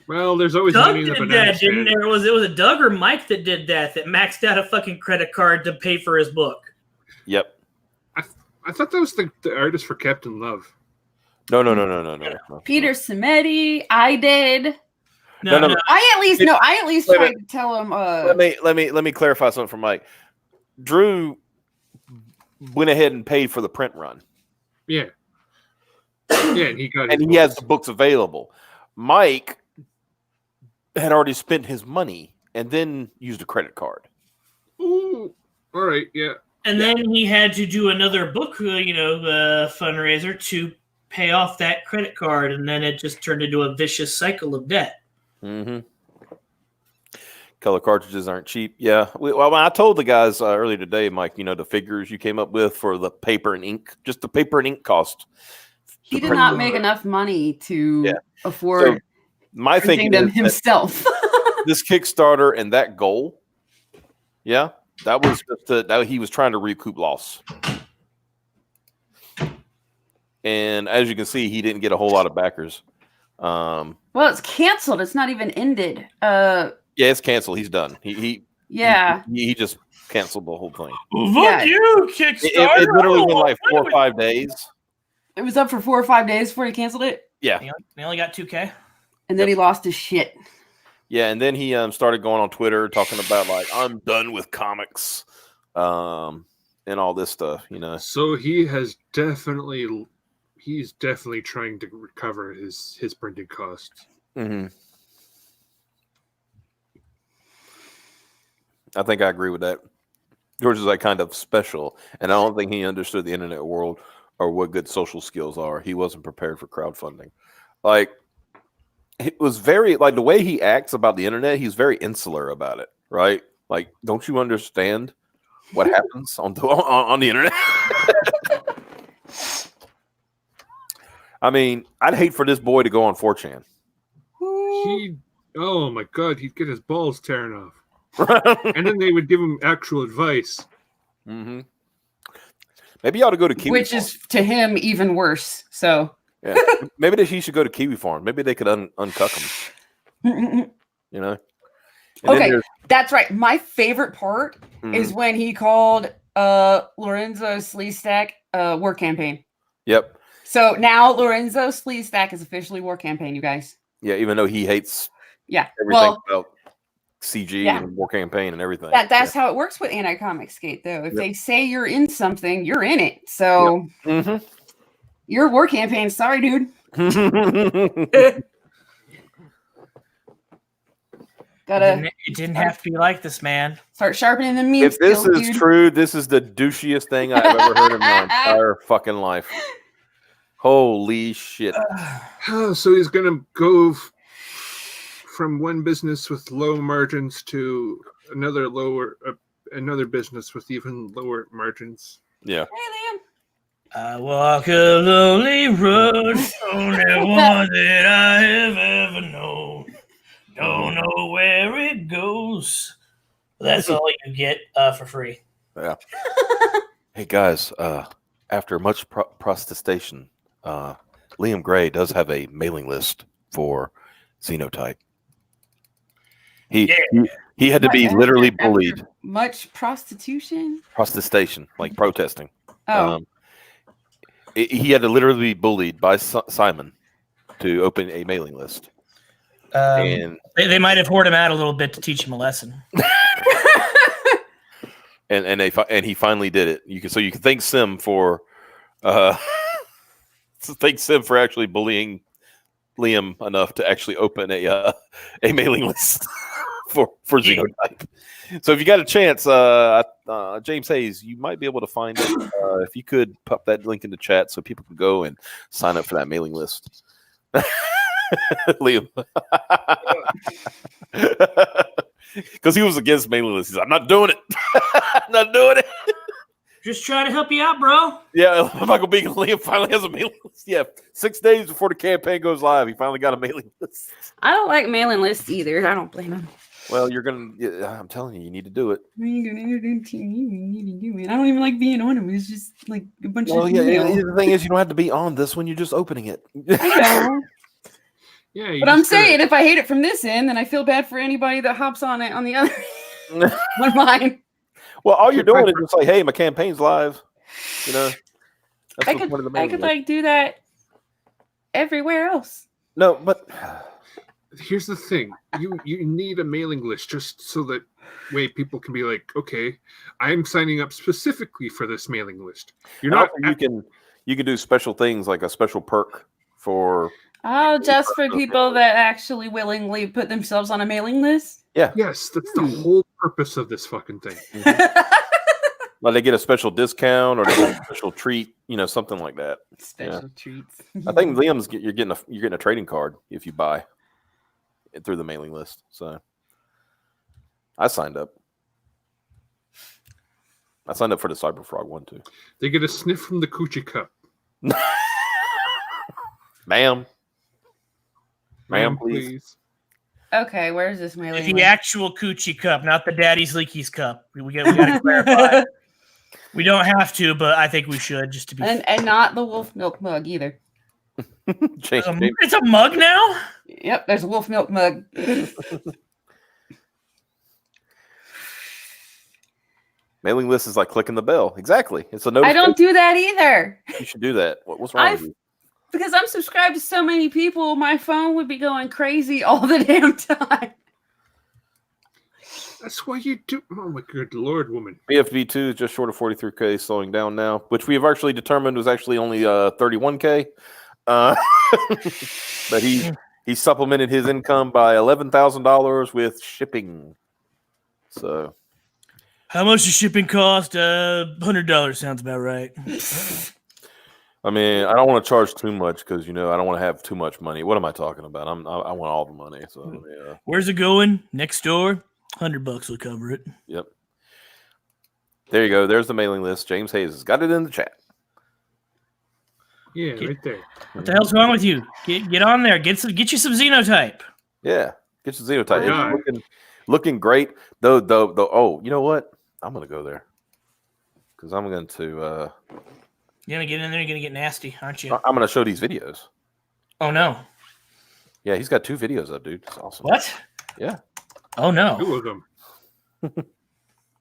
Well, there's always Doug money in the did banana that, didn't stand. it? Was a Doug or Mike that did that maxed out a fucking credit card to pay for his book? Yep. I thought that was the artist for Captain Love. No. Peter Samedi, I did. No. I at least Wait a tried minute. to tell him. Let me clarify something for Mike. Drew went ahead and paid for the print run. Yeah. Yeah, and he got. And he has the books available. Mike had already spent his money and then used a credit card. Ooh, all right, yeah. And then he had to do another book, fundraiser to pay off that credit card, and then it just turned into a vicious cycle of debt. Mm-hmm. Color cartridges aren't cheap. Yeah. Well, I told the guys earlier today, Mike, the figures you came up with for the paper and ink, just the paper and ink cost. He did not make enough money to afford So my printing thinking them is that himself. this Kickstarter and that goal, that was just that he was trying to recoup loss. And as you can see, he didn't get a whole lot of backers. Well, it's canceled. It's not even ended. Yeah, it's canceled. He's done. He just canceled the whole thing. Fuck you, Kickstarter! It literally went like 4 or 5 days. It was up for 4 or 5 days before he canceled it. Yeah. He only got 2K. And then he lost his shit. Yeah, and then he started going on Twitter talking about like, I'm done with comics, and all this stuff, So he's definitely trying to recover his printing costs. Mm-hmm. I think I agree with that. George is like kind of special, and I don't think he understood the internet world or what good social skills are. He wasn't prepared for crowdfunding. Like, it was very like the way he acts about the internet. He's very insular about it, right? Like, don't you understand what happens on the internet? I mean, I'd hate for this boy to go on 4chan. Oh my God, he'd get his balls tearing off. And then they would give him actual advice. Mm-hmm. Maybe you ought to go to Kiwi Which Farm. is to him even worse. So Yeah. Maybe he should go to Kiwi Farm. Maybe they could uncuck him. And okay, then that's right. My favorite part is when he called Lorenzo Sleestack War Campaign. Yep. So now Lorenzo Sleestack is officially War Campaign, you guys. Yeah, even though he hates everything about CG and War Campaign and everything. That's how it works with Anti-Comic Skate, though. If they say you're in something, you're in it. So you're War Campaign. Sorry, dude. It didn't have to be like this, man. Start sharpening the meat. If this is true, this is the douchiest thing I've ever heard in my entire fucking life. Holy shit. So he's going to go from one business with low margins to another business with even lower margins. Yeah. I walk a lonely road, only one that I have ever known. Don't know where it goes. That's all you get for free. Yeah. Hey guys, after much protestation, Liam Gray does have a mailing list for Xenotype. He had to be literally bullied. Much prostitution? Protestation, like protesting. Oh. He had to literally be bullied by Simon to open a mailing list. And they might have whored him out a little bit to teach him a lesson. and he finally did it. You can thank Sim for actually bullying Liam enough to actually open a mailing list for Xenotype. So if you got a chance, James Hayes, you might be able to find it. If you could pop that link in the chat so people can go and sign up for that mailing list. Liam. Because he was against mailing lists. He's like, I'm not doing it. I'm not doing it. Just trying to help you out, bro. Yeah, Michael Beacon Liam finally has a mailing list. Yeah, 6 days before the campaign goes live, he finally got a mailing list. I don't like mailing lists either. I don't blame him. Well, I'm telling you, you need to do it. I don't even like being on them. It's just like a bunch of the thing is, you don't have to be on this when you're just opening it. I know. Yeah, but I'm saying if I hate it from this end, then I feel bad for anybody that hops on it on the other on mine. Well, all you're doing is just like, hey, my campaign's live. You know, that's I could like do that everywhere else. No, but here's the thing: you need a mailing list just so that way people can be like, okay, I'm signing up specifically for this mailing list. You can do special things like a special perk for. Oh, just for people that actually willingly put themselves on a mailing list? Yeah. Yes, that's the whole purpose of this fucking thing. Like they get a special discount or they get a special treat, something like that. Special treats. I think Liam's you're getting a trading card if you buy it through the mailing list. So I signed up. I signed up for the Cyberfrog one too. They get a sniff from the coochie cup. Ma'am, please. Okay, where's this mailing The list? actual coochie cup, not the Daddy's Leaky's cup. We got to clarify. We don't have to, but I think we should just to be. And not the wolf milk mug either. It's a mug now? Yep, there's a wolf milk mug. Mailing list is like clicking the bell. Exactly. It's a I notification. don't do that either. You should do that. What's wrong with you? Because I'm subscribed to so many people, my phone would be going crazy all the damn time. That's why you do. Oh my good lord, woman. BFB2 is just short of 43K, slowing down now, which we have actually determined was actually only 31K. But he supplemented his income by $11,000 with shipping. So, how much does shipping cost? $100 sounds about right. I mean, I don't want to charge too much because I don't want to have too much money. What am I talking about? I want all the money. So yeah. Where's it going? Next door. $100 will cover it. Yep. There you go. There's the mailing list. James Hayes has got it in the chat. Yeah, right there. What the hell's wrong with you? Get on there. Get you some Xenotype. Yeah, get your Xenotype. It's looking great. Though. Oh, you know what? I'm gonna go there because I'm going to. You're gonna get in there. You're gonna get nasty, aren't you? I'm gonna show these videos. Oh no. Yeah, he's got 2 videos up, dude. It's awesome. What? Yeah. Oh no. 2 of them.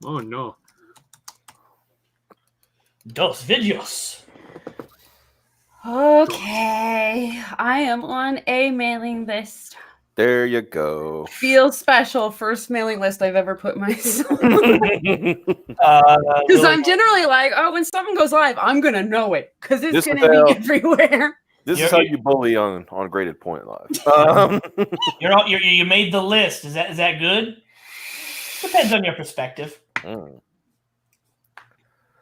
Oh no. Dos videos. Okay, I am on a mailing list. There you go. Feels special. First mailing list I've ever put myself on. Because I'm generally like, oh, when something goes live, I'm going to know it because it's going to be everywhere. This is how you bully on Graded Point Live. You made the list. Is that good? Depends on your perspective.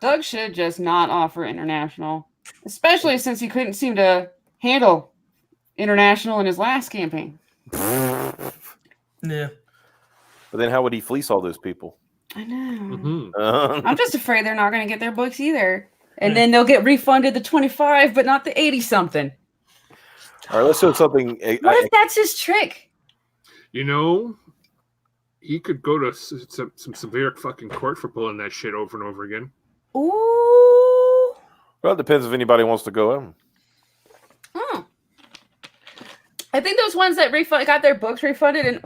Doug should just not offer international, especially since he couldn't seem to handle international in his last campaign. Yeah. But then how would he fleece all those people? I know. Mm-hmm. I'm just afraid they're not going to get their books either. And then they'll get refunded the 25, but not the 80-something. All right, let's do something. What if that's his trick? He could go to some severe fucking court for pulling that shit over and over again. Ooh. Well, it depends if anybody wants to go in. I think those ones that got their books refunded, and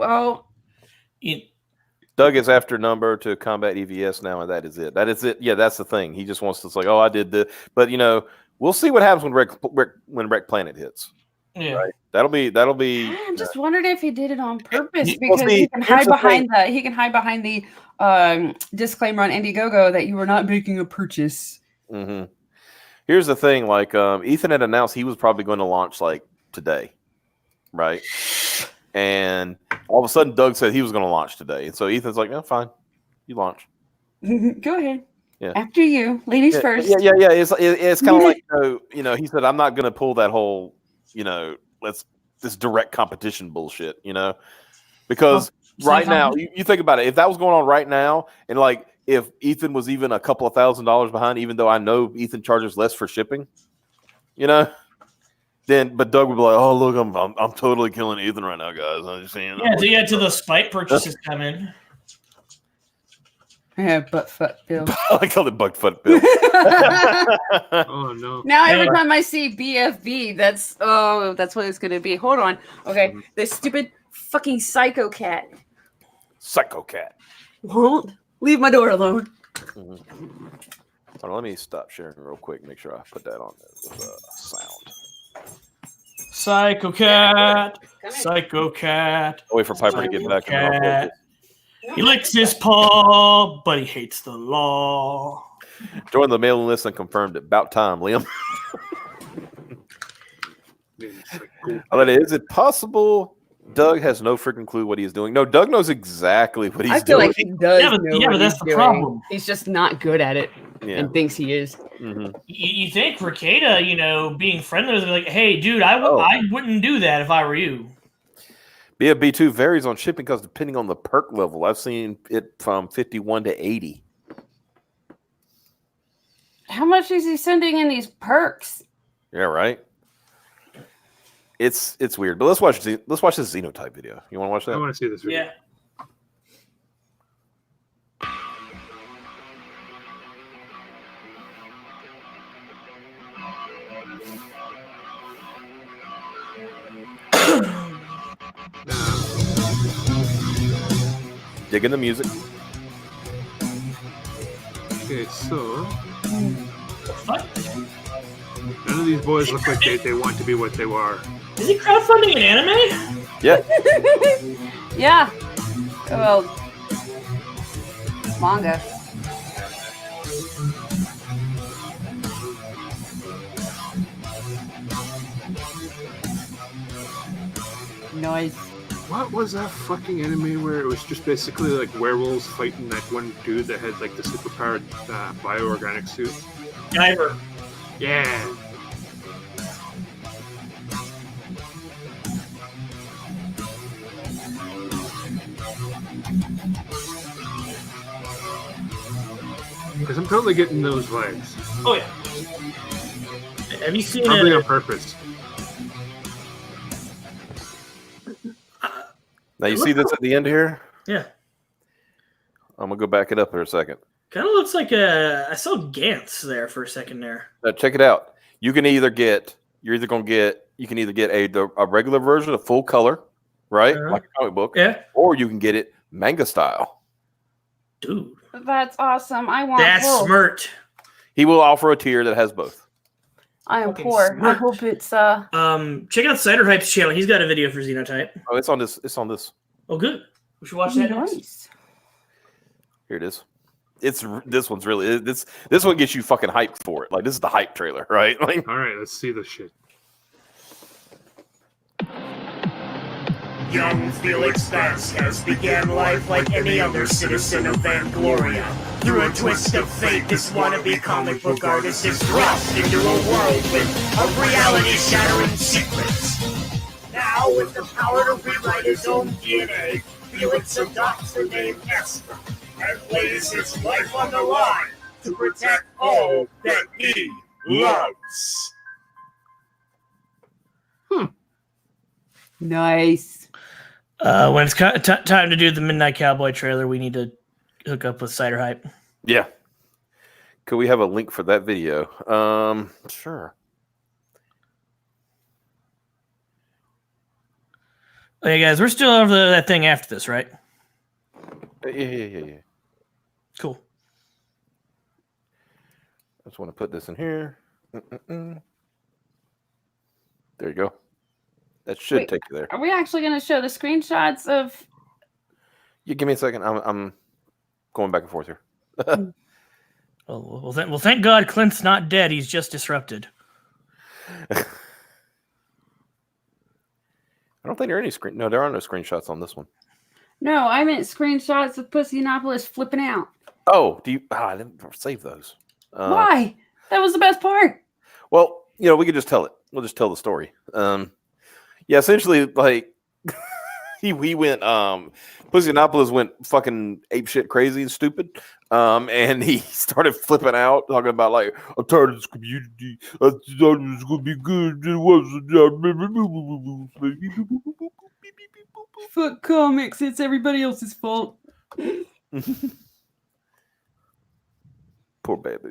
Doug is after number to combat EVS now, and that is it. That is it. Yeah, that's the thing. He just wants to say, "Oh, I did this," but we'll see what happens when Wreck Planet hits. Yeah, right? That'll be. I'm just wondering if he did it on purpose because he can hide behind the disclaimer on Indiegogo that you were not making a purchase. Mm-hmm. Here's the thing: like Ethan had announced he was probably going to launch like today. Right. And all of a sudden, Doug said he was going to launch today. And so Ethan's like, "No, fine, you launch." Go ahead. Yeah. After you, ladies first. Yeah. It's kind of like he said, "I'm not going to pull that whole this direct competition bullshit," because right now you think about it. If that was going on right now, and like if Ethan was even a couple of $1,000s behind, even though I know Ethan charges less for shipping, then but Doug would be like, "Oh look, I'm totally killing Ethan right now, guys." I'm just saying. Yeah, till the spite purchases come in. Yeah, butt foot Bill. I call it butt foot Bill. Oh no! Now every time I see BFB, that's what it's gonna be. Hold on. Okay, this stupid fucking psycho cat. Psycho cat. Won't leave my door alone. Hold on, let me stop sharing real quick. Make sure I put that on there with sound. Psycho cat. Psycho cat. I'll wait for Piper to get back. And he licks his paw, but he hates the law. Join the mailing list and confirmed. About time, Liam. Is it possible Doug has no freaking clue what he's doing? No, Doug knows exactly what he's doing. I feel like he does know what that's he's the doing. problem. He's just not good at it and thinks he is. You think Ricada, being friendly with him, like, hey, dude, I wouldn't do that if I were you. BFB2 varies on shipping because depending on the perk level. I've seen it from 51 to 80. How much is he sending in these perks? Yeah, right. It's weird, but let's watch this Xenotype video. You want to watch that? I want to see this video. Yeah. Digging the music. Okay, so none of these boys look like they want to be what they are. Is he crowdfunding an anime? Yeah. Yeah. Well, manga. Nice. What was that fucking anime where it was just basically like werewolves fighting that one dude that had like the superpowered bioorganic suit? Guyver. Yeah. Because I'm totally getting those vibes. Oh yeah. Have you seen Probably it? on purpose. Now you see this at the end here? Yeah. I'm gonna go back it up here a second. Kind of looks like I saw Gantz there for a second there. Now check it out. You can either get a regular version of full color, right? Like a comic book. Yeah. Or you can get it manga style. Dude. That's awesome. I want That's both. smart. He will offer a tier that has both. I am Fucking poor. I smart. hope it's Check out Cider Hype's channel. He's got a video for Xenotype. Oh, it's on this. It's on this. Oh, good. We should watch that next. Here it is. This one's really this one gets you fucking hyped for it. Like this is the hype trailer, right? Like, all right, let's see the shit. Young Felix Vasquez began life like any other citizen of Vangloria. Through a twist of fate, this wannabe comic book artist is thrust into a whirlwind of reality-shattering secrets. Now, with the power to rewrite his own DNA, Felix adopts the name Esper and lays his life on the line to protect all that he loves. nice. When it's time to do the Midnight Cowboy trailer, we need to hook up with Cider Hype. yeah. Could we have a link for that video? Sure. Hey guys, we're still over that thing after this, right? Yeah. Cool. I just want to put this in here. There you go. That should Wait, take you there. Are we actually going to show the screenshots of? You give me a second. I'm going back and forth here. Well, thank God Clint's not dead. He's just disrupted. I don't don't think there are any screen. No, there are no screenshots on this one. No, I meant screenshots of Pussynopolis flipping out. Oh, do you? I didn't save those. Why? That was the best part. Well, we could just tell it. We'll just tell the story. Yeah, essentially, like he went. Pussynopolis went fucking apeshit crazy and stupid. And he started flipping out, talking about like, I'm tired of this community. I thought it was gonna be good. It wasn't. Fuck comics. It's everybody else's fault. Poor baby.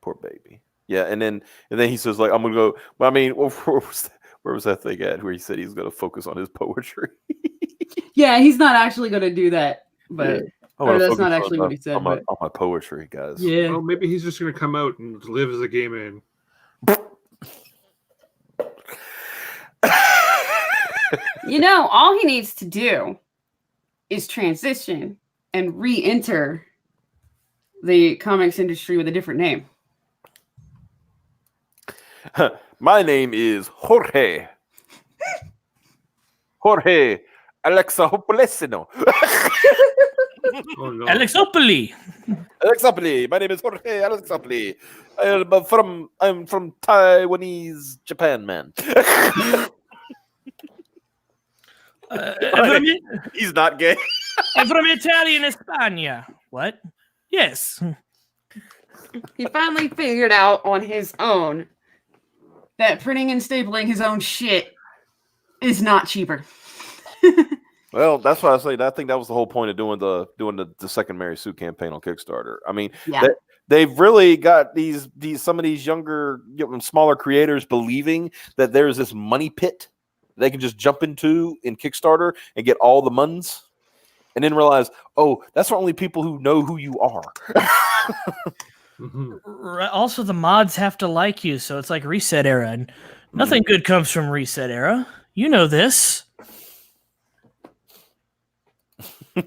Poor baby. Yeah, and then he says like, I'm gonna go. I mean, where was that thing at where he said he's gonna focus on his poetry? Yeah, he's not actually gonna do that, but Yeah. that's not actually what he said. On my poetry, guys. Yeah. Well, maybe he's just gonna come out and live as a gay man. All he needs to do is transition and re-enter the comics industry with a different name. My name is Jorge Alexopoulos. Oh, no. Alexopoli. Alexopoulos. My name is Jorge Alexopoulos. I'm from Taiwanese Japan, man. He's not gay. I'm from Italian España. What? Yes. He finally figured out on his own that printing and stapling his own shit is not cheaper. Well, that's why I say that. I think that was the whole point of doing the second Mary Sue campaign on Kickstarter. I mean, they've really got some of these younger, smaller creators believing that there's this money pit they can just jump into in Kickstarter and get all the muns, and then realize, oh, that's for only people who know who you are. Also, the mods have to like you, so it's like Reset Era, and nothing good comes from Reset Era. You know this.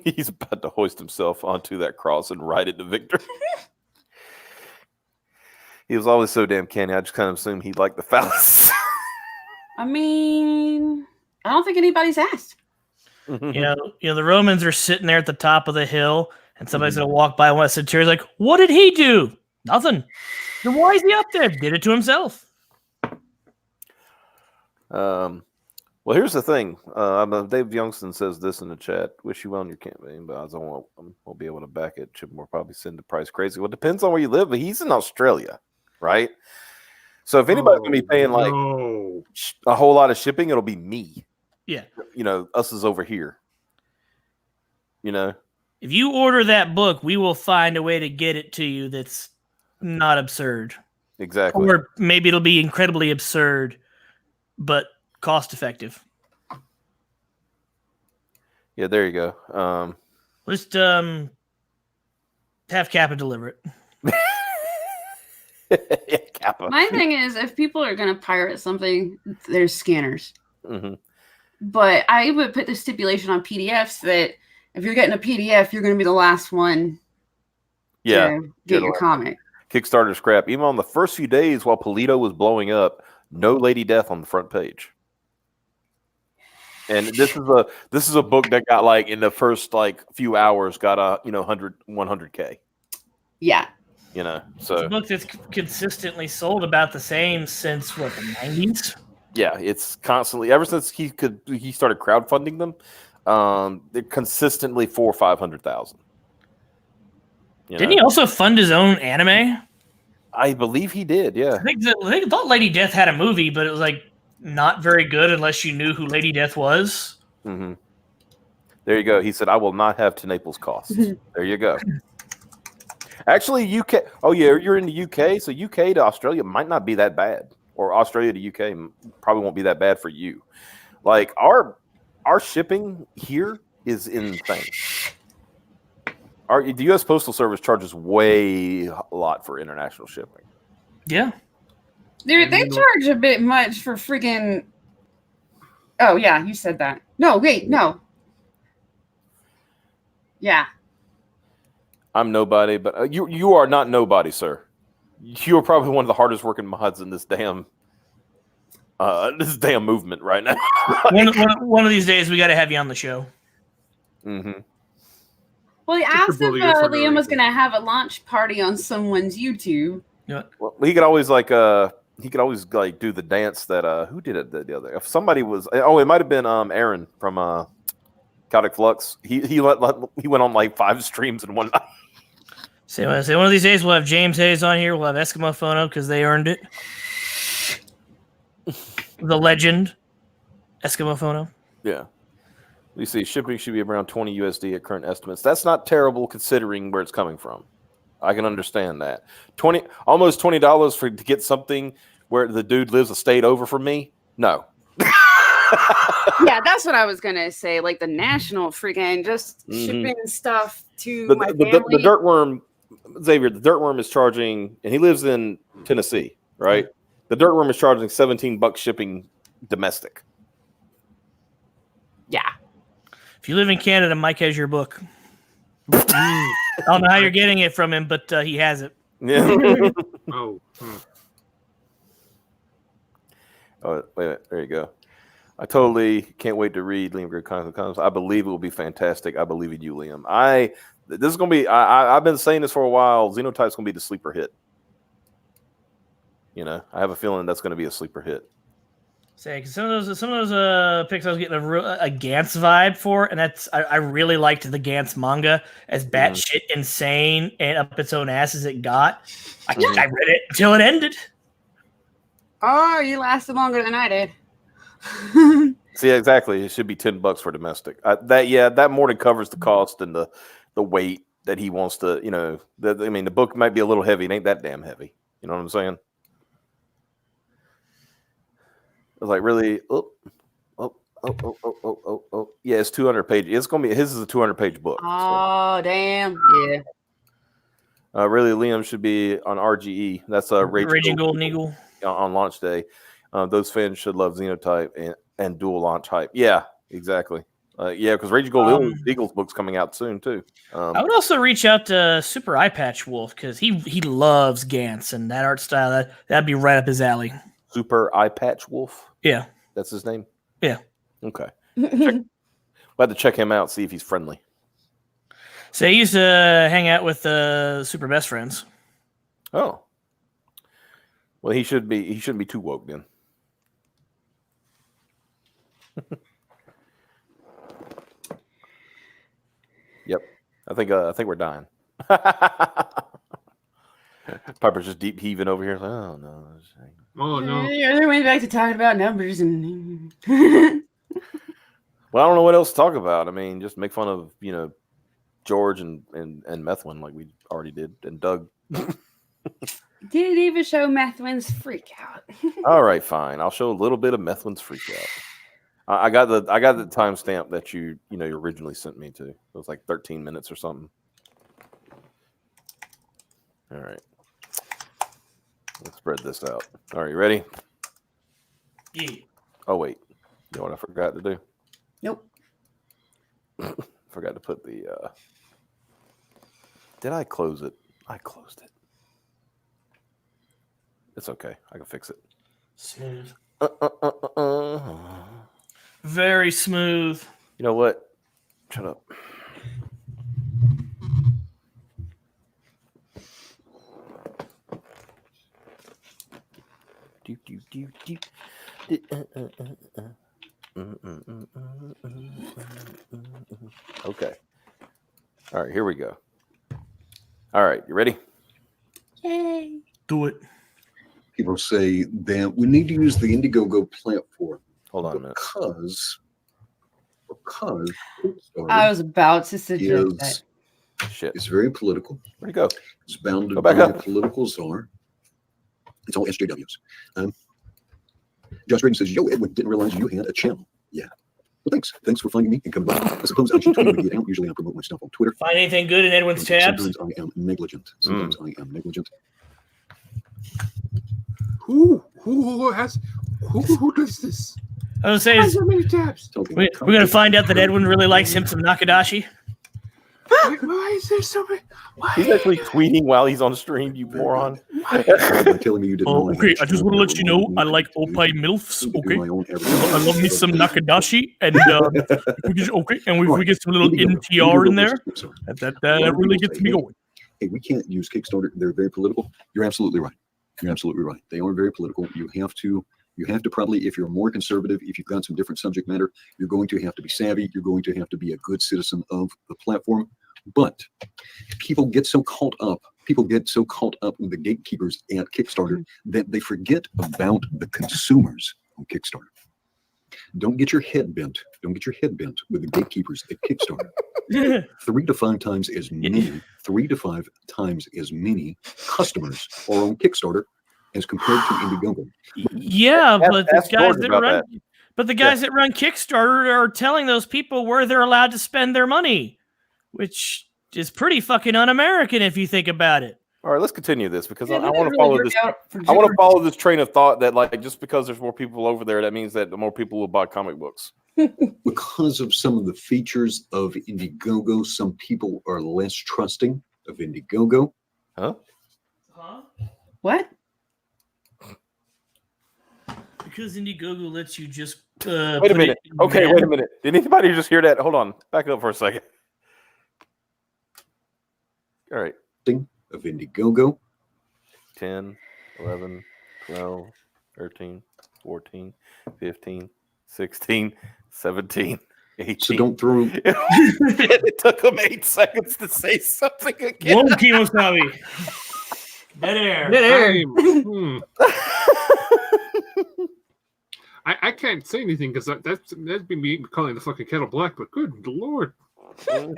He's about to hoist himself onto that cross and ride it to victory. He was always so damn canny. I just kind of assumed he liked the phallus. I mean, I don't think anybody's asked. The Romans are sitting there at the top of the hill, and somebody's gonna walk by one of the centurions like, "What did he do? Nothing. Then why is he up there? Did it to himself." Well, here's the thing. Dave Youngston says this in the chat. Wish you well on your campaign, but I won't be able to back it. Chip will probably send the price crazy. Well, it depends on where you live, but he's in Australia, right? So if anybody's going to be paying like a whole lot of shipping, it'll be me. Yeah. Us is over here. If you order that book, we will find a way to get it to you that's not absurd. Exactly. Or maybe it'll be incredibly absurd, but cost effective. Yeah, there you go. Just have Kappa deliver it. Kappa. My thing is, if people are going to pirate something, there's scanners. Mm-hmm. But I would put the stipulation on PDFs that if you're getting a PDF, you're going to be the last one to get your comic. Kickstarter scrap. Even on the first few days while Polito was blowing up, no Lady Death on the front page. And this is a book that got like in the first like few hours got a 100K. Yeah. So it's a book that's consistently sold about the same since the 90s. Yeah, it's constantly ever since he started crowdfunding them. They're consistently 400,000 or 500,000. Didn't he also fund his own anime? I believe he did. Yeah, I thought Lady Death had a movie, but it was like not very good unless you knew who Lady Death was. Mm-hmm. There you go. He said, "I will not have to Naples costs." There you go. Actually, UK. Oh yeah, you're in the UK, so UK to Australia might not be that bad, or Australia to UK probably won't be that bad for you. Like our shipping here is insane. The U.S. Postal Service charges way a lot for international shipping. Yeah, they charge a bit much for freaking. Oh yeah, you said that. No, wait, no. Yeah. I'm nobody, but you are not nobody, sir. You are probably one of the hardest working mods in this damn this damn movement right now. one of these days, we got to have you on the show. Mm-hmm. Well, he Just asked to bully if you for no Liam was reason. going to have a launch party on someone's YouTube. Yeah. Well, he could always like do the dance that who did it the other day? If somebody was it might have been Aaron from Chaotic Flux. He went on like 5 streams in one night. So one of these days we'll have James Hayes on here. We'll have Eskimo Phono because they earned it. The legend, Eskimo Phono. Yeah. You see, shipping should be around 20 USD at current estimates. That's not terrible considering where it's coming from. I can understand that. Almost $20 to get something where the dude lives a state over from me. No. Yeah, that's what I was gonna say. Like the national freaking just shipping stuff to my family. The Dirtworm, Xavier, the Dirtworm is charging, and he lives in Tennessee, right? The Dirtworm is charging $17 shipping domestic. Yeah. If you live in Canada, Mike has your book. I don't know how you're getting it from him, but he has it. Yeah. Oh. Oh, wait a minute. There you go. I totally can't wait to read Liam Gray Comics. I believe it will be fantastic. I believe in you, Liam. This is gonna be. I've been saying this for a while. Xenotype's gonna be the sleeper hit. You know, I have a feeling that's gonna be a sleeper hit. Say, cause some of those picks I was getting a Gantz vibe for, and I really liked the Gantz manga as batshit insane and up its own ass as it got. I read it until it ended. Oh, you lasted longer than I did. See, exactly. It should be $10 for domestic. That more than covers the cost and the weight that he wants to. You know, the book might be a little heavy. It ain't that damn heavy. You know what I'm saying? I was like, really? Oh. Yeah, it's 200 pages. It's gonna be his is a 200-page book. Oh, damn. Yeah. Really, Liam should be on RGE. That's Raging Golden Eagle on launch day. Those fans should love Xenotype and dual launch hype. Yeah, exactly. Because Raging Golden Eagle's book's coming out soon too. I would also reach out to Super Eye Patch Wolf because he loves Gantz and that art style. That'd be right up his alley. Super Eye Patch Wolf. Yeah, that's his name. Yeah. Okay. We'll have to check him out, see if he's friendly. So he used to hang out with Super Best Friends. Oh. Well, he shouldn't be too woke then. Yep. I think we're dying. Piper's just deep heaving over here. Like, oh no. Oh no. Yeah, they went back to talking about numbers and Well, I don't know what else to talk about. I mean, just make fun of, George and Methwin like we already did, and Doug. Didn't even show Methwin's freak out. All right, fine. I'll show a little bit of Methwin's freak out. I got the timestamp that you originally sent me to. It was like 13 minutes or something. All right. Let's spread this out. All right, you ready? Yeah. Oh wait. You know what I forgot to do? Nope. Forgot to put the Did I close it? I closed it. It's okay. I can fix it. Smooth. Very smooth. You know what? Shut up. Okay. All right, here we go. All right, you ready? Yay. Do it. People say that we need to use the Indiegogo platform. Hold on a minute. Because I was about to suggest that. Shit. It's very political. Where'd it go? It's bounded Go by back a up. political czar. It's all SJWs. Josh Braden says, "Yo, Edwin, didn't realize you had a channel." Yeah. Well, thanks. Thanks for finding me and coming by. I suppose I should tweet with you. I don't usually promote my stuff on Twitter. Find anything good in Edwin's tabs? Sometimes I am negligent. Who does this? I was saying, so many tabs. we're going to find out that Edwin really likes him some Nakadashi. Why is there so many? He's actually tweeting while he's on stream, you moron. Why By telling me you didn't know Okay, I just want to let you know I like Opie MILFs, okay? I love me some Nakadashi, and if we get some little NTR in there, that really gets me going. Hey, we can't use Kickstarter. They're very political. You're absolutely right. You're absolutely right. They are very political. You have to probably, if you're more conservative, if you've got some different subject matter, you're going to have to be savvy. You're going to have to be a good citizen of the platform. But people get so caught up with the gatekeepers at Kickstarter that they forget about the consumers on Kickstarter. Don't get your head bent. Don't get your head bent with the gatekeepers at Kickstarter. 3 to 5 times as many customers are on Kickstarter as compared to Indiegogo. Yeah, but the guys that run Kickstarter are telling those people where they're allowed to spend their money, which is pretty fucking un-American if you think about it. All right, let's continue this because I want to follow this. I want to follow this train of thought that, like, just because there's more people over there, that means that the more people will buy comic books. Because of some of the features of Indiegogo, some people are less trusting of Indiegogo. Huh? What? Because Indiegogo lets you just wait a minute. Okay, wait a minute. Did anybody just hear that? Hold on. Back up for a second. All right. Of Indiegogo. 10, 11, 12, 13, 14, 15, 16, 17, 18. So don't throw. It took them 8 seconds to say something again. Whoa, Kimosabi. Dead air. I can't say anything because that's been me calling the fucking kettle black, but good lord. What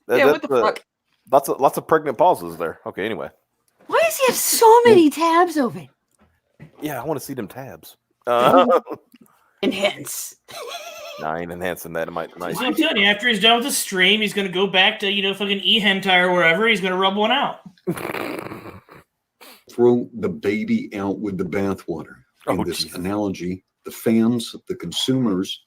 the fuck? Lots of pregnant pauses there. Okay, anyway. Why does he have so many tabs open? Yeah, I want to see them tabs. Enhance. No, I ain't enhancing that. I'm telling you, after he's done with the stream, he's going to go back to, fucking eHentai or wherever. He's going to rub one out. Throw the baby out with the bathwater. In this analogy, the fans, the consumers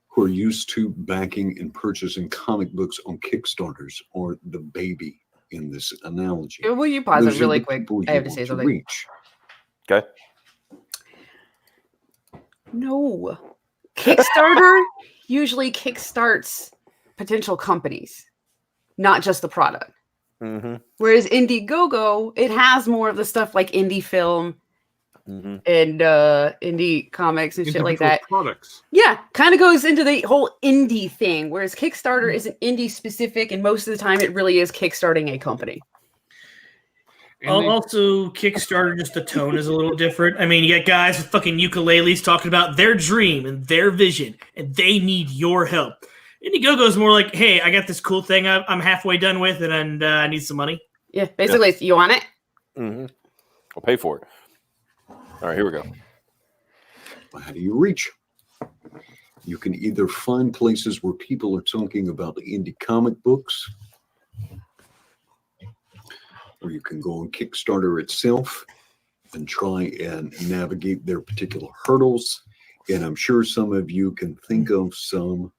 who are used to backing and purchasing comic books on Kickstarters are the baby in this analogy. Will you pause it really quick? I have to say something. Reach. Okay. No. Kickstarter usually kickstarts potential companies, not just the product. Mm-hmm. Whereas Indiegogo, it has more of the stuff like indie film and indie comics and shit like that. Products. Yeah, kind of goes into the whole indie thing, whereas Kickstarter isn't indie specific, and most of the time it really is kickstarting a company. Also, Kickstarter, just the tone is a little different. I mean, you got guys with fucking ukuleles talking about their dream and their vision, and they need your help. Indiegogo is more like, hey, I got this cool thing I'm halfway done with, and I need some money. Yeah, basically, it's, you want it? Mm-hmm. I'll pay for it. All right, here we go. How do you reach? You can either find places where people are talking about indie comic books, or you can go on Kickstarter itself and try and navigate their particular hurdles. And I'm sure some of you can think of some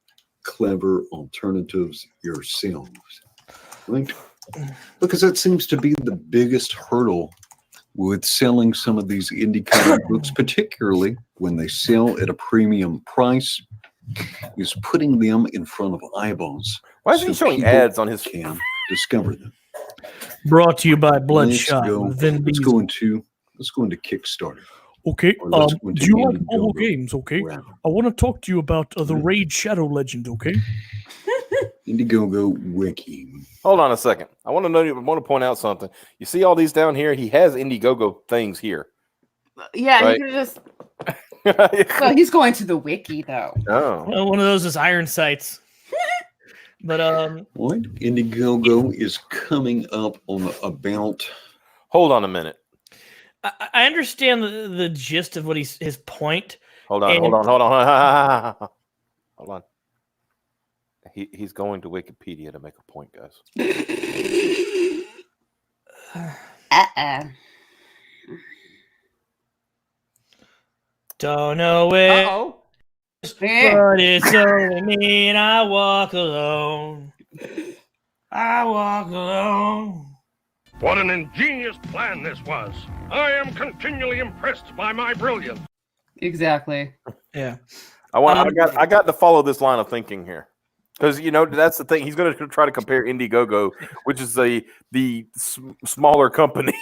clever alternatives yourselves, right? Because that seems to be the biggest hurdle with selling some of these indie comic books, particularly when they sell at a premium price, is putting them in front of eyeballs. Why is he showing ads on his can discover them? Brought to you by Bloodshot. Let's go into Kickstarter. Okay. Do you like mobile games? Okay. I want to talk to you about the Raid Shadow Legend. Okay. Indiegogo Wiki. Hold on a second. I want to point out something. You see all these down here? He has Indiegogo things here. Yeah, right? he could just. Well, he's going to the wiki though. Oh. Well, one of those is Iron Sights. But what? Indiegogo is coming up on about. Hold on a minute. I understand the gist of what his point. Hold on. Hold on. He's going to Wikipedia to make a point, guys. Don't know it. But it's only me and I walk alone. I walk alone. What an ingenious plan this was. I am continually impressed by my brilliance. Exactly. Yeah. I got to follow this line of thinking here. Because, that's the thing. He's going to try to compare Indiegogo, which is the smaller company.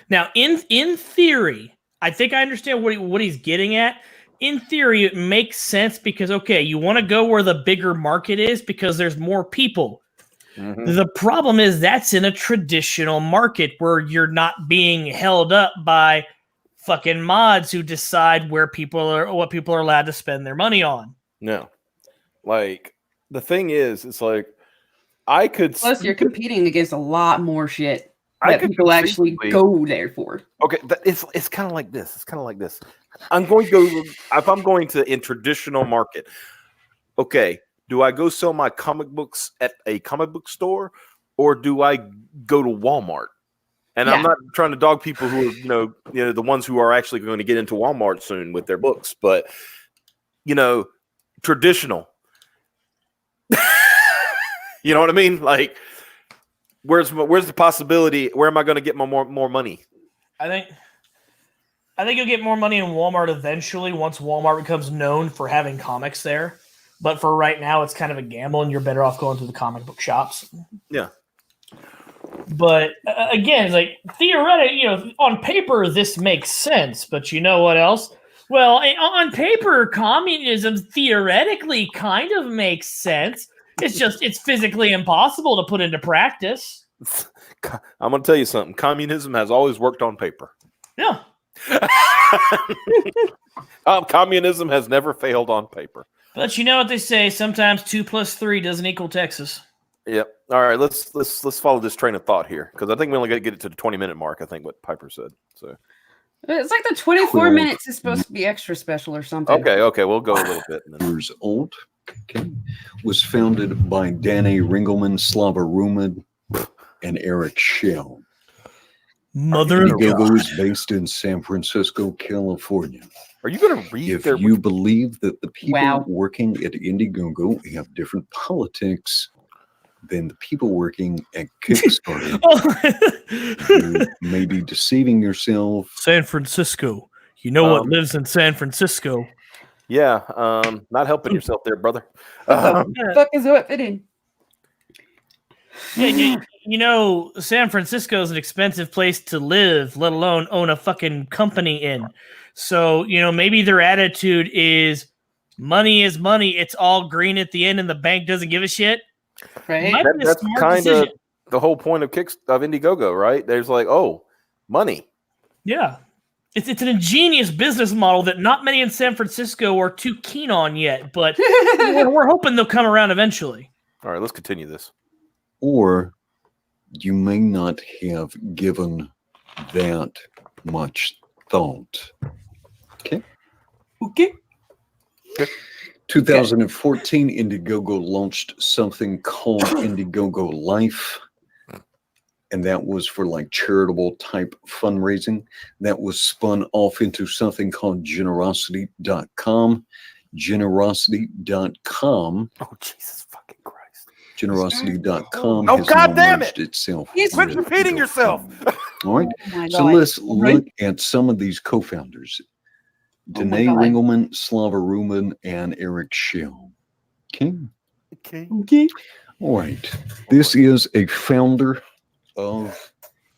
Now, in theory, I think I understand what he's getting at. In theory, it makes sense because, okay, you want to go where the bigger market is because there's more people. Mm-hmm. The problem is that's in a traditional market where you're not being held up by fucking mods who decide what people are allowed to spend their money on. No. Like, the thing is, it's like, I could... Plus, you're competing against a lot more shit that people actually go there for. Okay, it's kind of like this. I'm going to go, if I'm going to in traditional market, okay, do I go sell my comic books at a comic book store or do I go to Walmart? And I'm not trying to dog people who are, the ones who are actually going to get into Walmart soon with their books, but, traditional. You know what I mean? Like, where's the possibility? Where am I going to get more money? I think you'll get more money in Walmart eventually once Walmart becomes known for having comics there. But for right now, it's kind of a gamble, and you're better off going to the comic book shops. Yeah. But again, it's like theoretically, on paper, this makes sense. But you know what else? Well, on paper, communism theoretically kind of makes sense. It's physically impossible to put into practice. I'm going to tell you something. Communism has always worked on paper. Yeah. Communism has never failed on paper. But you know what they say? Sometimes 2 + 3 doesn't equal Texas. Yep. All right. Let's follow this train of thought here because I think we only got to get it to the 20-minute mark. I think what Piper said. So it's like the 24 minutes is supposed to be extra special or something. Okay. We'll go a little bit. Years old. Okay. Was founded by Danny Ringelman, Slava Ruman, and Eric Shell. Mother of Indiegogo God. is based in San Francisco, California. Are you going to read? If you believe that the people working at Indiegogo have different politics than the people working at Kickstarter, you may be deceiving yourself. San Francisco. You know what lives in San Francisco? Yeah, not helping yourself there, brother. What the fuck is what fitting? Yeah, San Francisco is an expensive place to live, let alone own a fucking company in. So, maybe their attitude is money is money. It's all green at the end and the bank doesn't give a shit. Right. That's kind of the whole point of Indiegogo, right? There's like, money. Yeah. It's an ingenious business model that not many in San Francisco are too keen on yet, but we're hoping they'll come around eventually. All right, let's continue this. Or you may not have given that much thought. Okay. 2014, Indiegogo launched something called Indiegogo Life. And that was for like charitable type fundraising. That was spun off into something called generosity.com. Generosity.com. Oh, Jesus fucking Christ. Generosity.com Oh, has God damn merged it. itself. Quit repeating yourself. All right. Oh So let's look at some of these co-founders. Danae Ringelman, Slava Ruman, and Eric Shell. Okay. All right. This is a founder of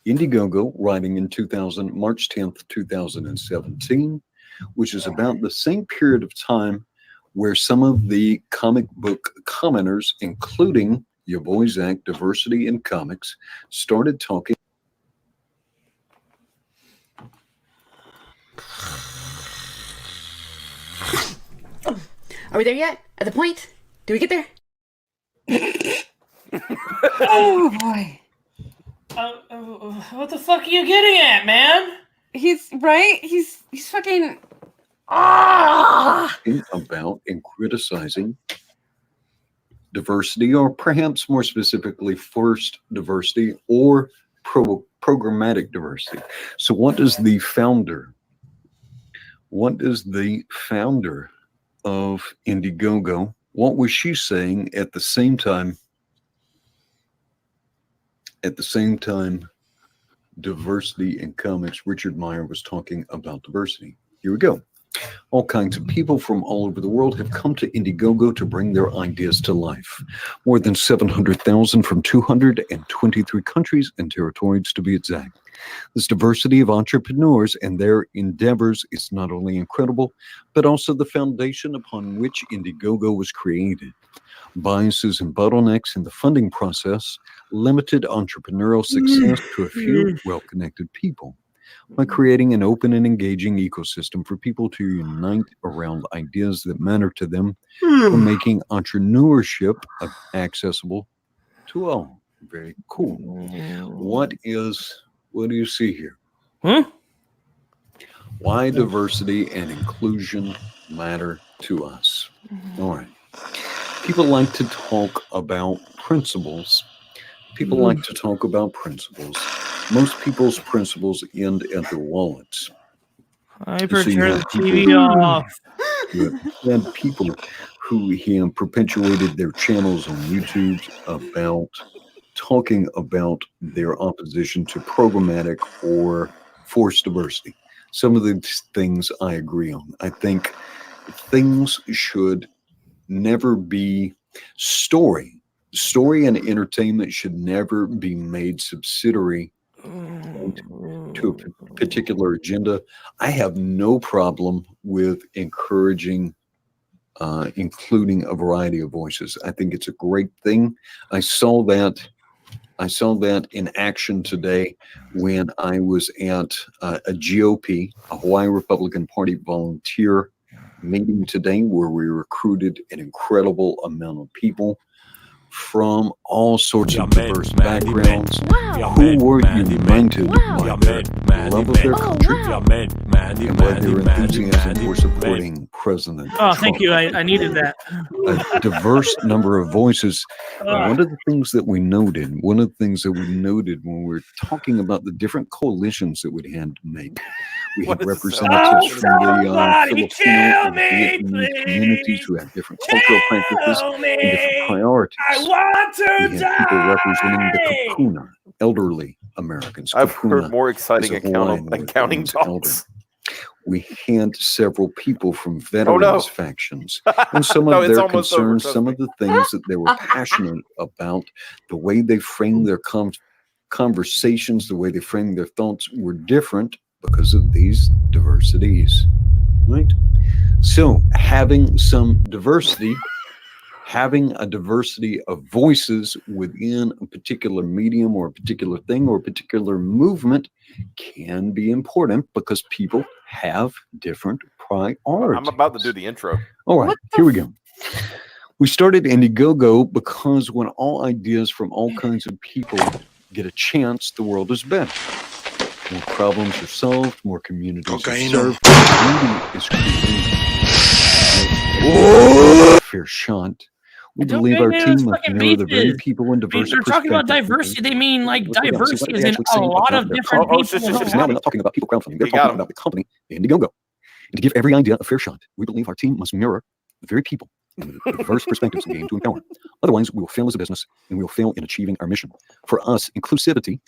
Indiegogo writing in March 10th, 2017, which is about the same period of time where some of the comic book commenters, including your boy Zach, Diversity in Comics, started talking. Are we there yet? At the point? Did we get there? Oh boy. What the fuck are you getting at, man? He's right. He's fucking. About and criticizing diversity, or perhaps more specifically, forced diversity or programmatic diversity. So, what does the founder of Indiegogo? What was she saying at the same time? diversity in comics. Richard Meyer was talking about diversity. Here we go. All kinds of people from all over the world have come to Indiegogo to bring their ideas to life. More than 700,000 from 223 countries and territories, to be exact. This diversity of entrepreneurs and their endeavors is not only incredible, but also the foundation upon which Indiegogo was created. Biases and bottlenecks in the funding process limited entrepreneurial success to a few well-connected people. By creating an open and engaging ecosystem for people to unite around ideas that matter to them, we're making entrepreneurship accessible to all. Very cool. What do you see here? Why diversity and inclusion matter to us? All right. People like to talk about principles. Most people's principles end at their wallets. I prefer the TV off. You have people who have perpetuated their channels on YouTube about talking about their opposition to programmatic or forced diversity. Some of the things I agree on. I think things should never be story and entertainment should never be made subsidiary to a particular agenda. I have no problem with encouraging including a variety of voices. I think it's a great thing. I saw that in action today when I was at a GOP, a Hawaii Republican Party volunteer meeting today, where we recruited an incredible amount of people from all sorts of diverse backgrounds who were united by their love of their country and by their enthusiasm for supporting President Trump. Thank you. I needed that. A diverse number of voices. One of the things that we noted when we were talking about the different coalitions that we had to make, we had representatives from the Filipino and Vietnamese communities who had different cultural practices and different priorities. I want to we had people representing the Kapuna, elderly Americans. I've Kapuna heard more exciting is a Hawaiian word accounting that means dogs. We had several people from veterans factions, and some No, of it's their almost concerns, over, some of the things that they were passionate about, the way they framed their conversations, the way they framed their thoughts were different because of these diversities, right? So having some diversity, having a diversity of voices within a particular medium or a particular thing or a particular movement can be important because people have different priorities. I'm about to do the intro. All right, here we go. We started Indiegogo because when all ideas from all kinds of people get a chance, the world is better. More problems are solved, more communities are served, beauty is created. Fair shot. We believe our team must mirror the very people and diverse They're talking about diversity. They mean like diversity is in a lot of different people. Now we're not talking about people crowdfunding. They're talking about the company, Indiegogo. And to give every idea a fair shot, we believe our team must mirror the very people and the diverse perspectives we aim to empower. Otherwise, we will fail as a business and we will fail in achieving our mission. For us, inclusivity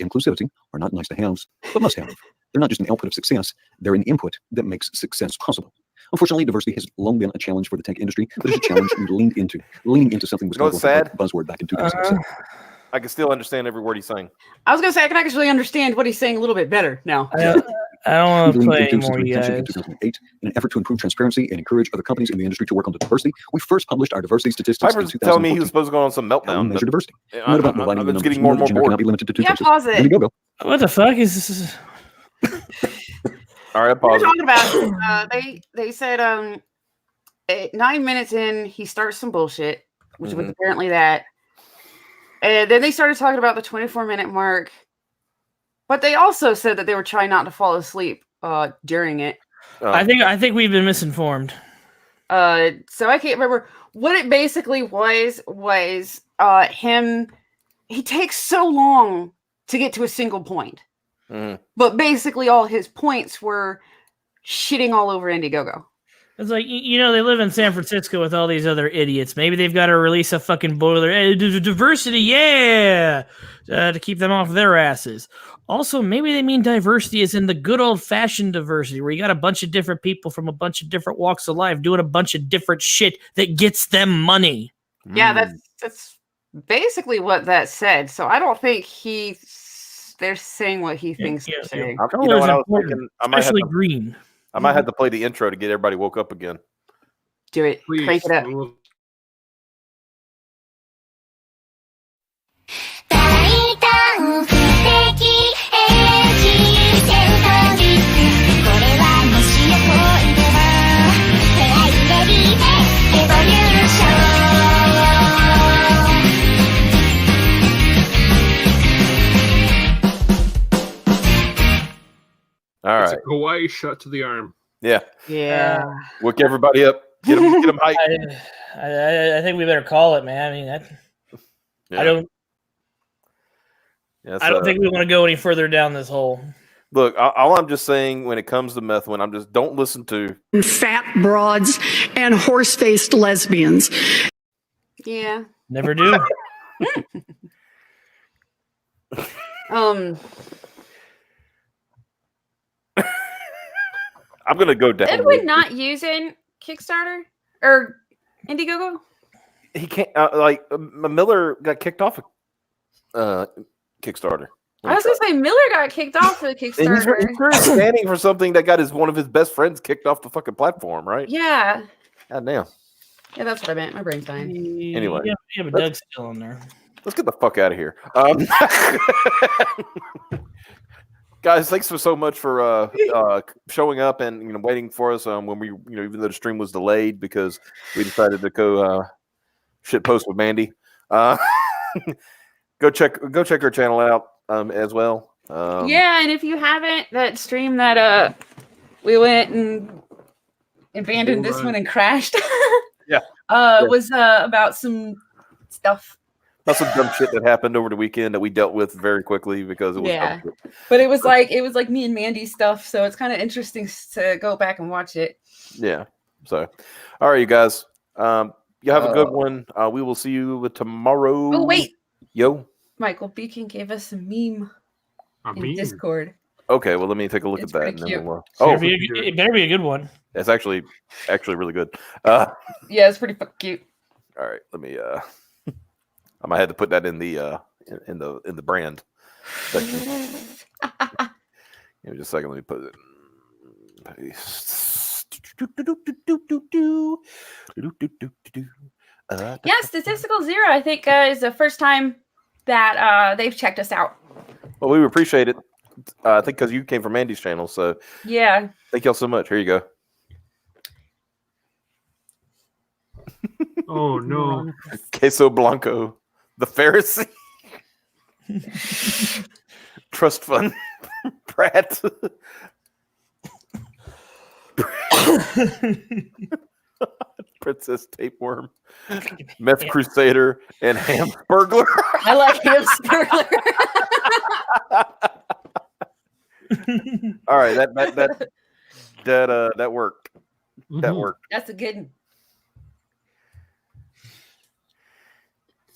are not nice to haves, but must have. They're not just an output of success, they're an input that makes success possible. Unfortunately, diversity has long been a challenge for the tech industry, but it's a challenge we leaned into. Leaning into something was what's sad? a buzzword back in 2006. I can still understand every word he's saying. I was going to say, I can actually understand what he's saying a little bit better now. I don't want to play anymore, you guys. In 2008, in an effort to improve transparency and encourage other companies in the industry to work on diversity, we first published our diversity statistics in 2014. Telling me he was supposed to go on some meltdown. Measure diversity. I'm getting more and more bored. Cannot be limited to two Yeah, choices. pause it. Go. What the fuck is this? All right, We're pause. talking about they said 9 minutes in he starts some bullshit, which was apparently that, and then they started talking about the 24-minute mark, but they also said that they were trying not to fall asleep during it. I think we've been misinformed. So I can't remember what it basically was him. He takes so long to get to a single point. But basically all his points were shitting all over Indiegogo. It's like, they live in San Francisco with all these other idiots. Maybe they've got to release a fucking boiler. Hey, diversity, yeah! To keep them off their asses. Also, maybe they mean diversity is in the good old-fashioned diversity, where you got a bunch of different people from a bunch of different walks of life doing a bunch of different shit that gets them money. Yeah, that's basically what that said. So I don't think they're saying what he thinks they're saying. You know what I was thinking? Especially green. I might have to play the intro to get everybody woke up again. Do it. Please. Crank it up. All It's right. a Hawaii shot to the arm. Yeah. Yeah. Wake everybody up. Get them hyped. I think we better call it, man. I mean, Yeah. I don't Yes, think we want to go any further down this hole. Look, all I'm just saying when it comes to method, I'm just don't listen to Fat broads and horse-faced lesbians. Yeah. Never do. I'm gonna go down. Edwin not using Kickstarter or Indiegogo? He can't. Miller got kicked off of Kickstarter. I was gonna say Miller got kicked off of And Kickstarter. he's standing for something that got one of his best friends kicked off the fucking platform, right? Yeah. God damn. Yeah, that's what I meant. My brain's dying. Anyway, yeah, but Doug's still in there. Let's get the fuck out of here. Guys, thanks so much for showing up and waiting for us when we even though the stream was delayed because we decided to go shit post with Mandy. Go check her channel out as well. Yeah, and if you haven't, that stream that we went and abandoned this one and crashed. Yeah. Was about some stuff. That's some dumb shit that happened over the weekend that we dealt with very quickly because it was Yeah. But it was like me and Mandy stuff, so it's kind of interesting to go back and watch it. Yeah. So, all right, you guys. You have a good one. We will see you tomorrow. Oh wait, yo, Michael Beacon gave us a meme in Discord. Okay, well, let me take a look It's at that. pretty And then cute. we'll, It better be a good one. It's actually really good. Yeah, it's pretty fucking cute. All right, let me. I might have to put that in the brand section. Give me just a second. Let me put it. Yeah, Statistical Zero, I think, is the first time that they've checked us out. Well, we appreciate it. I think because you came from Andy's channel, so Yeah. thank y'all so much. Here you go. Oh no, Queso Blanco, the Pharisee, Trust Fund, Pratt, Princess Tapeworm, Meth Crusader, and Hamburglar. I like Hamburglar. All right, that worked. That worked. That's a good one.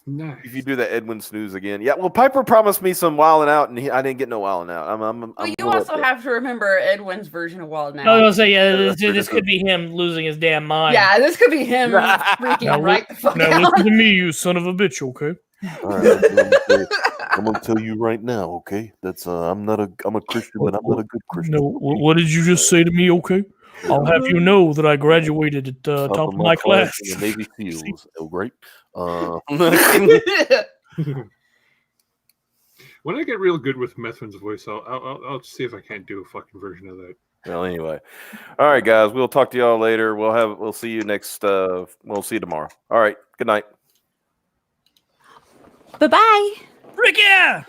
Nice. If you do that Edwin snooze again, yeah. Well, Piper promised me some wilding out, and I didn't get no wilding out. Well, you also have to remember Edwin's version of Wild Now. I was gonna say, yeah, this could be him losing his damn mind. Yeah, this could be him freaking right the fuck now out. listen to me, you son of a bitch. Okay. All right, I'm gonna tell you right now, okay? That's I'm a Christian, but I'm not a good Christian. No, what did you just say to me? Okay. I'll have you know that I graduated at top of my class. in the Navy SEALs. Oh, great. When I get real good with Methvin's voice, I'll see if I can't do a fucking version of that. Well, anyway, all right, guys. We'll talk to y'all later. We'll see you next. We'll see you tomorrow. All right. Good night. Bye-bye. Frick yeah!